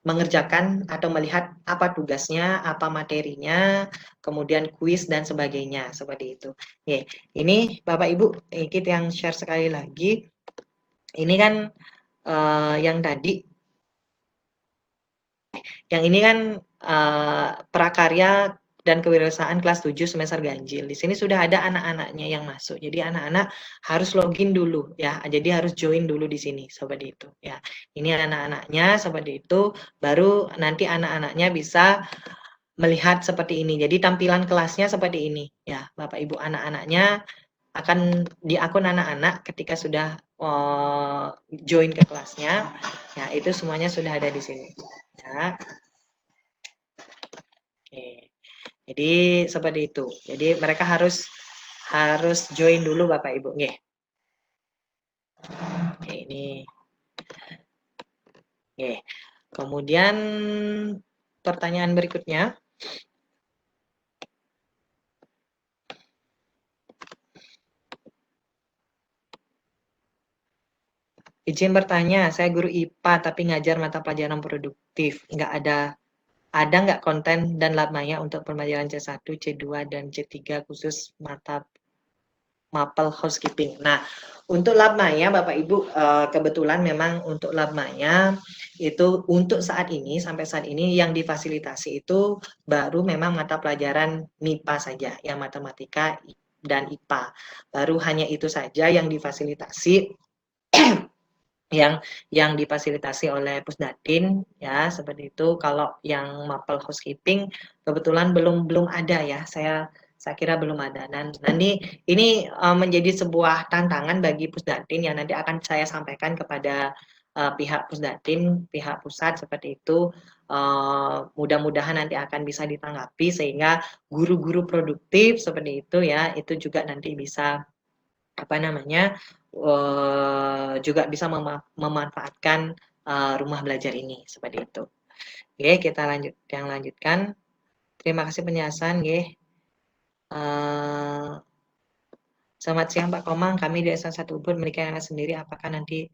B: mengerjakan atau melihat apa tugasnya, apa materinya, kemudian kuis dan sebagainya, seperti itu. Oke, ini Bapak Ibu, kita yang share sekali lagi. Ini kan yang tadi, yang ini kan prakarya dan kewirausahaan kelas 7 semester ganjil. Di sini sudah ada anak-anaknya yang masuk. Jadi anak-anak harus login dulu ya. Jadi harus join dulu di sini seperti itu ya. Ini anak-anaknya seperti itu, baru nanti anak-anaknya bisa melihat seperti ini. Jadi tampilan kelasnya seperti ini ya. Bapak Ibu, anak-anaknya akan di akun anak-anak ketika sudah join ke kelasnya ya, itu semuanya sudah ada di sini ya. Oke. Jadi seperti itu. Jadi mereka harus join dulu Bapak Ibu. Nggih. Oke, ini. Oke. Kemudian pertanyaan berikutnya. Izin bertanya, saya guru IPA tapi ngajar mata pelajaran produktif. Ada nggak konten dan lab maya untuk pembelajaran C1, C2, dan C3 khusus mata Mapel Housekeeping. Nah, untuk lab maya Bapak Ibu, kebetulan memang untuk lab maya itu untuk saat ini, sampai saat ini yang difasilitasi itu baru memang mata pelajaran MIPA saja, yang matematika dan IPA. Baru hanya itu saja yang difasilitasi yang difasilitasi oleh Pusdatin ya, seperti itu. Kalau yang Mapel Housekeeping kebetulan belum ada ya. Saya kira belum ada. Dan nanti ini menjadi sebuah tantangan bagi Pusdatin yang nanti akan saya sampaikan kepada pihak Pusdatin, pihak pusat seperti itu. Mudah-mudahan nanti akan bisa ditanggapi sehingga guru-guru produktif seperti itu ya, itu juga nanti bisa juga bisa memanfaatkan rumah belajar ini seperti itu. Oke, kita lanjutkan. Terima kasih penjelasan, nggih. Selamat siang Pak Komang, kami di S1 Ubud memiliki anak sendiri. Apakah nanti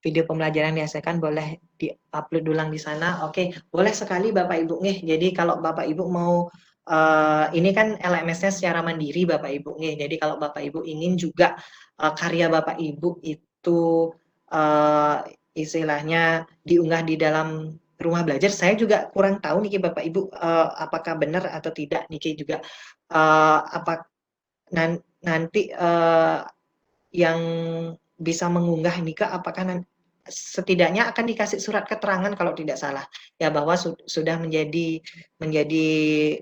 B: video pembelajaran dihasilkan boleh di-upload ulang di sana? Oke, boleh sekali Bapak Ibu nggih. Jadi kalau Bapak Ibu mau ini kan LMS-nya secara mandiri Bapak Ibu nggih. Jadi kalau Bapak Ibu ingin juga karya Bapak Ibu itu istilahnya diunggah di dalam rumah belajar, saya juga kurang tahu nih Bapak Ibu apakah benar atau tidak nih juga nanti yang bisa mengunggah ini apakah setidaknya akan dikasih surat keterangan kalau tidak salah ya, bahwa sudah menjadi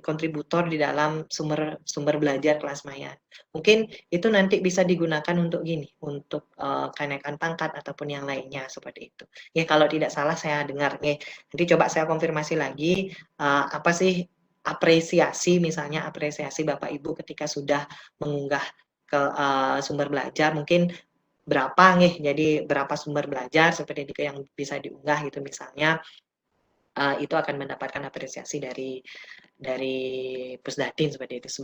B: kontributor di dalam sumber belajar kelas maya. Mungkin itu nanti bisa digunakan untuk gini, untuk kenaikan pangkat ataupun yang lainnya seperti itu. Ya kalau tidak salah saya dengar. Nanti coba saya konfirmasi lagi apa sih apresiasi, misalnya apresiasi Bapak Ibu ketika sudah mengunggah ke sumber belajar, mungkin berapa nih, jadi berapa sumber belajar seperti itu yang bisa diunggah gitu misalnya, itu akan mendapatkan apresiasi dari Pusdatin seperti itu.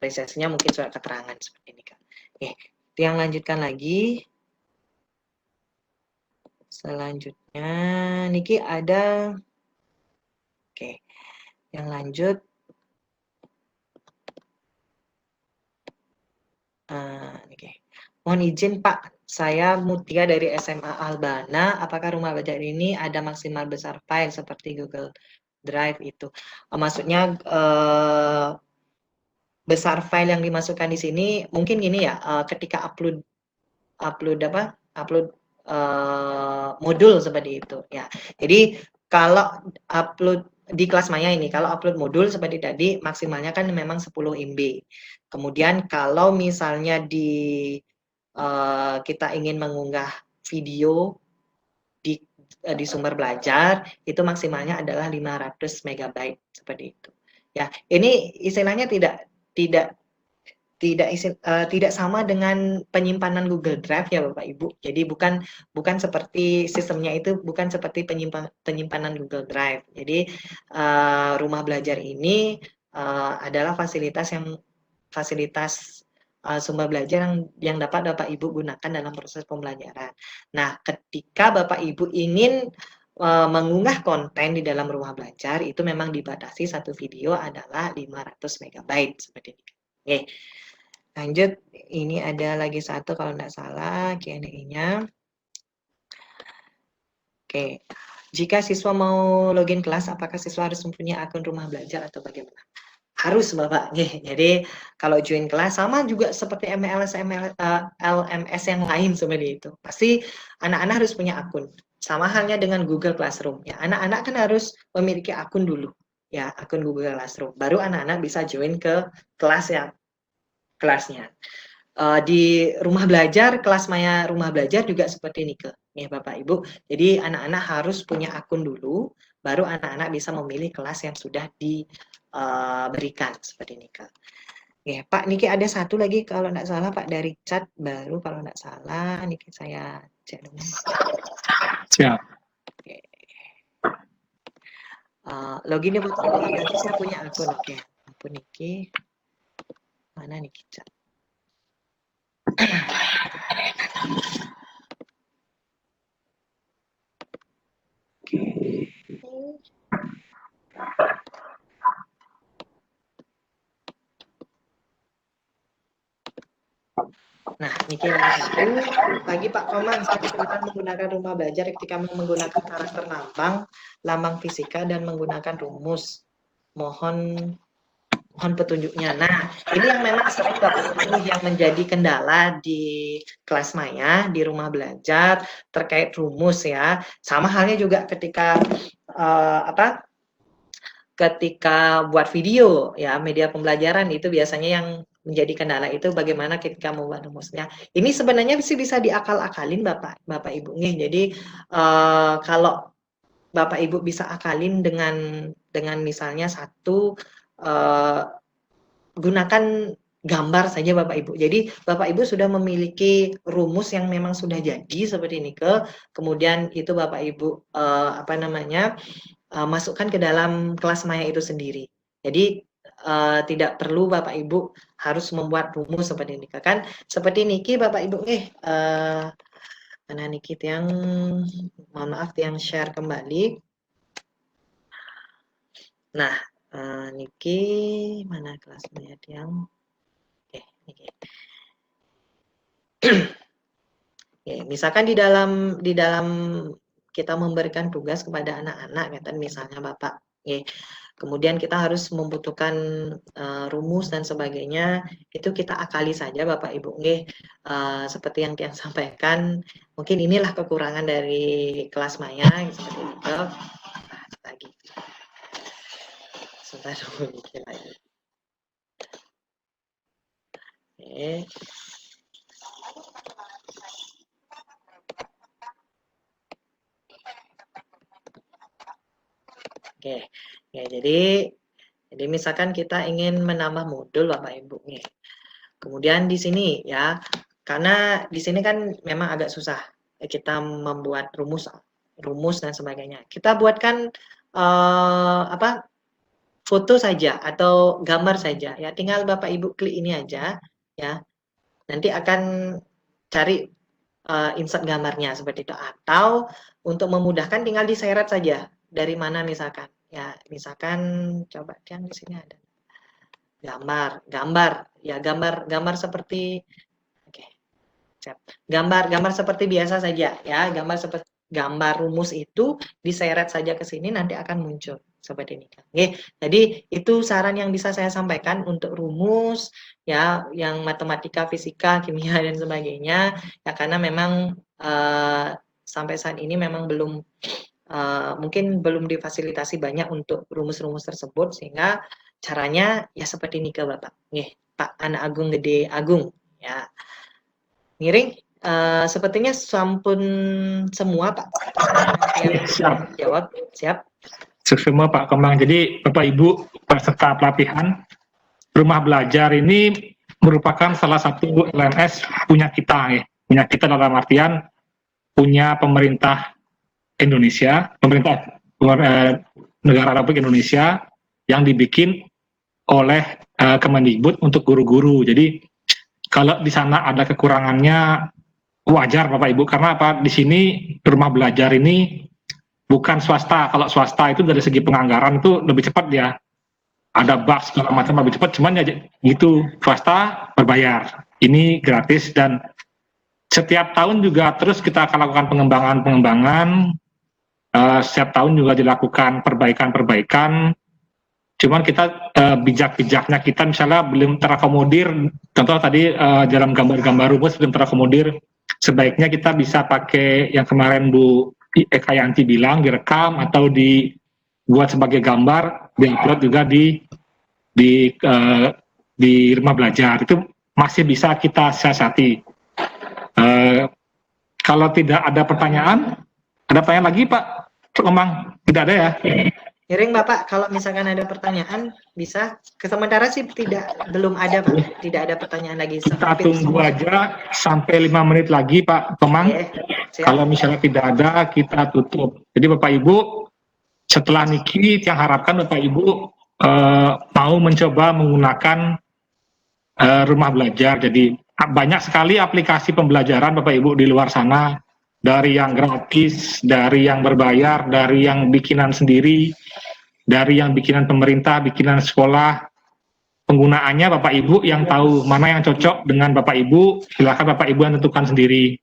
B: Apresiasinya mungkin surat keterangan seperti ini kan. Oke, yang lanjutkan lagi. Selanjutnya Niki ada, oke, yang lanjut. Oke. Mohon izin Pak, saya Mutia dari SMA Albana. Apakah rumah belajar ini ada maksimal besar file seperti Google Drive itu? Maksudnya besar file yang dimasukkan di sini mungkin gini ya, ketika upload modul seperti itu ya. Jadi kalau upload di kelas maya ini, kalau upload modul seperti tadi maksimalnya kan memang 10 MB. Kemudian kalau misalnya kita ingin mengunggah video di sumber belajar, itu maksimalnya adalah 500 MB seperti itu. Ya, ini istilahnya tidak sama dengan penyimpanan Google Drive ya Bapak Ibu. Jadi bukan seperti sistemnya itu bukan seperti penyimpanan Google Drive. Jadi rumah belajar ini adalah fasilitas sumber belajar yang dapat Bapak Ibu gunakan dalam proses pembelajaran. Nah, ketika Bapak Ibu ingin mengunggah konten di dalam rumah belajar, itu memang dibatasi satu video adalah 500 MB seperti ini. Oke. Lanjut, ini ada lagi satu kalau tidak salah Q&A-nya. Oke, jika siswa mau login kelas, apakah siswa harus mempunyai akun rumah belajar atau bagaimana? Harus Bapak. Jadi kalau join kelas sama juga seperti LMS yang lain seperti itu. Pasti anak-anak harus punya akun. Sama halnya dengan Google Classroom. Ya, anak-anak kan harus memiliki akun dulu. Ya, akun Google Classroom. Baru anak-anak bisa join ke kelasnya. Di rumah belajar, kelas maya rumah belajar juga seperti ini nih Bapak Ibu. Jadi anak-anak harus punya akun dulu, baru anak-anak bisa memilih kelas yang sudah diberikan seperti ini Kak. Ya, Pak Niki ada satu lagi kalau tidak salah Pak dari chat baru kalau tidak salah Niki saya cek dulu.
A: Siap.
B: Oke. Loginnya betul berarti saya punya akun. Oke, akun Niki. Mana Niki chat? Nah, Niki lagi Pak Komang, saya kesulitan menggunakan rumah belajar ketika menggunakan karakter lambang fisika dan menggunakan rumus. Mohon petunjuknya. Nah, ini yang memang sering Bapak Ibu yang menjadi kendala di kelas maya, di rumah belajar terkait rumus ya. Sama halnya juga ketika ketika buat video ya, media pembelajaran itu biasanya yang menjadi kendala itu bagaimana ketika membuat rumusnya. Ini sebenarnya sih bisa diakal-akalin Bapak Ibu nih. Jadi kalau Bapak Ibu bisa akalin dengan misalnya satu gunakan gambar saja Bapak Ibu. Jadi Bapak Ibu sudah memiliki rumus yang memang sudah jadi seperti ini kemudian itu Bapak Ibu masukkan ke dalam kelas maya itu sendiri. Jadi tidak perlu Bapak Ibu harus membuat rumus seperti ini kan. Seperti Niki Bapak Ibu mana Niki yang mohon maaf yang share kembali. Nah, Niki mana kelas maya yang Niki. Misalkan di dalam kita memberikan tugas kepada anak-anak, misalnya Bapak, Kemudian kita harus membutuhkan rumus dan sebagainya, itu kita akali saja Bapak Ibu nggih. Seperti yang Tiang sampaikan, mungkin inilah kekurangan dari kelas maya seperti itu. Lagi. Sebentar dulu mikir lagi. Oke. Oke. Ya, jadi misalkan kita ingin menambah modul Bapak Ibu nih. Kemudian di sini ya, karena di sini kan memang agak susah kita membuat rumus dan sebagainya. Kita buatkan foto saja atau gambar saja ya. Tinggal Bapak Ibu klik ini aja ya. Nanti akan cari insert gambarnya seperti itu. Atau untuk memudahkan tinggal diseret saja dari mana misalkan. Ya, misalkan coba yang di sini ada gambar seperti oke. Siap. Gambar seperti biasa saja ya, gambar rumus itu diseret saja ke sini nanti akan muncul seperti ini. Oke, jadi itu saran yang bisa saya sampaikan untuk rumus ya, yang matematika, fisika, kimia dan sebagainya ya, karena memang sampai saat ini memang belum mungkin belum difasilitasi banyak untuk rumus-rumus tersebut, sehingga caranya ya seperti ini ke Bapak. Nih, Pak Anak Agung Gede Agung ya. Ngiring, sepertinya sampun semua Pak.
A: Siap.
B: Jawab, siap.
A: Semua Pak Kemang. Jadi Bapak Ibu peserta pelatihan, rumah belajar ini merupakan salah satu LMS punya kita ya. Punya kita dalam artian punya pemerintah Indonesia, pemerintah negara Republik Indonesia yang dibikin oleh Kemendikbud untuk guru-guru. Jadi kalau di sana ada kekurangannya wajar Bapak Ibu, karena apa? Di sini rumah belajar ini bukan swasta. Kalau swasta itu dari segi penganggaran itu lebih cepat ya. Ada bug segala macam lebih cepat, cuman ya gitu, swasta berbayar. Ini gratis dan setiap tahun juga terus kita akan lakukan pengembangan. Setiap tahun juga dilakukan perbaikan. Cuman kita bijak-bijaknya kita misalnya belum terakomodir, contoh tadi dalam gambar-gambar rumus belum terakomodir, sebaiknya kita bisa pakai yang kemarin Bu Eka Yanti bilang, direkam atau dibuat sebagai gambar, diupload juga di rumah belajar. Itu masih bisa kita siasati. Kalau tidak ada pertanyaan lagi Pak Kemang? Tidak ada ya?
B: Ngiring Bapak, kalau misalkan ada pertanyaan bisa. Sementara sih belum ada Pak, tidak ada pertanyaan lagi.
A: Kita tunggu aja sampai 5 menit lagi Pak Kemang. Kalau misalnya tidak ada, kita tutup. Jadi Bapak Ibu, setelah niki, yang harapkan Bapak Ibu mau mencoba menggunakan rumah belajar. Jadi banyak sekali aplikasi pembelajaran Bapak Ibu di luar sana, dari yang gratis, dari yang berbayar, dari yang bikinan sendiri, dari yang bikinan pemerintah, bikinan sekolah. Penggunaannya Bapak Ibu yang tahu mana yang cocok dengan Bapak Ibu, silakan Bapak Ibu yang tentukan sendiri.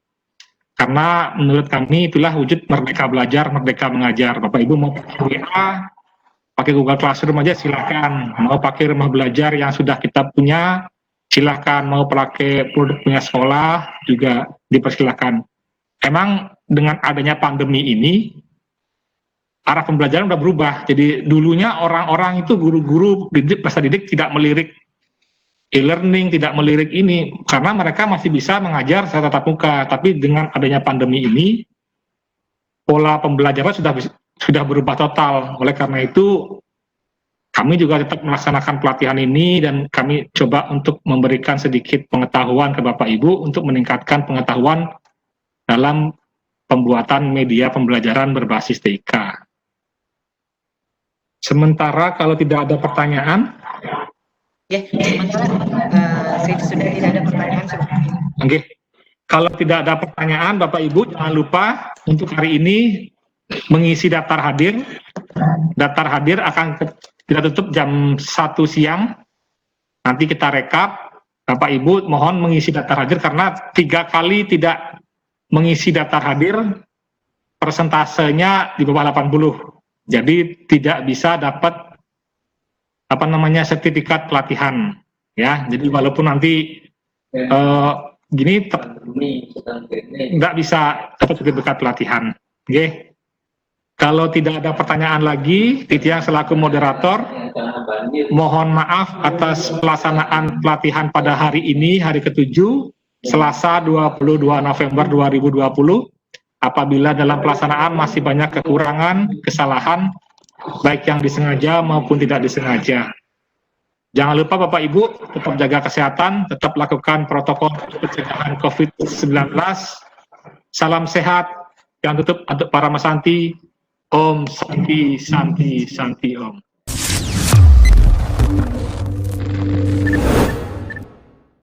A: Karena menurut kami itulah wujud merdeka belajar, merdeka mengajar. Bapak Ibu mau pakai WA, pakai Google Classroom aja silakan. Mau pakai rumah belajar yang sudah kita punya, silakan. Mau pakai produk punya sekolah juga dipersilakan. Emang dengan adanya pandemi ini, arah pembelajaran sudah berubah. Jadi dulunya orang-orang itu guru-guru peserta didik tidak melirik e-learning, tidak melirik ini, karena mereka masih bisa mengajar secara tatap muka. Tapi dengan adanya pandemi ini, pola pembelajaran sudah berubah total. Oleh karena itu, kami juga tetap melaksanakan pelatihan ini dan kami coba untuk memberikan sedikit pengetahuan ke Bapak Ibu untuk meningkatkan pengetahuan dalam pembuatan media pembelajaran berbasis TIK. Sementara kalau tidak ada pertanyaan,
B: ya, sementara sudah tidak ada pertanyaan.
A: Oke. Kalau tidak ada pertanyaan, Bapak Ibu jangan lupa untuk hari ini mengisi daftar hadir. Daftar hadir akan kita tutup jam 1 siang. Nanti kita rekap. Bapak Ibu mohon mengisi daftar hadir karena 3 kali tidak mengisi daftar hadir, persentasenya di bawah 80. Jadi tidak bisa dapat sertifikat pelatihan ya. Jadi walaupun nanti gini nggak bisa dapat sertifikat pelatihan. Oke. Kalau tidak ada pertanyaan lagi, Titiang selaku moderator mohon maaf atas pelaksanaan pelatihan pada hari ini, hari ke-7, Selasa 22 November 2020. Apabila dalam pelaksanaan masih banyak kekurangan, kesalahan, baik yang disengaja maupun tidak disengaja. Jangan lupa Bapak Ibu, tetap jaga kesehatan, tetap lakukan protokol pencegahan COVID-19. Salam sehat, yang tutup untuk para Masanti. Om Santi Santi Santi Om.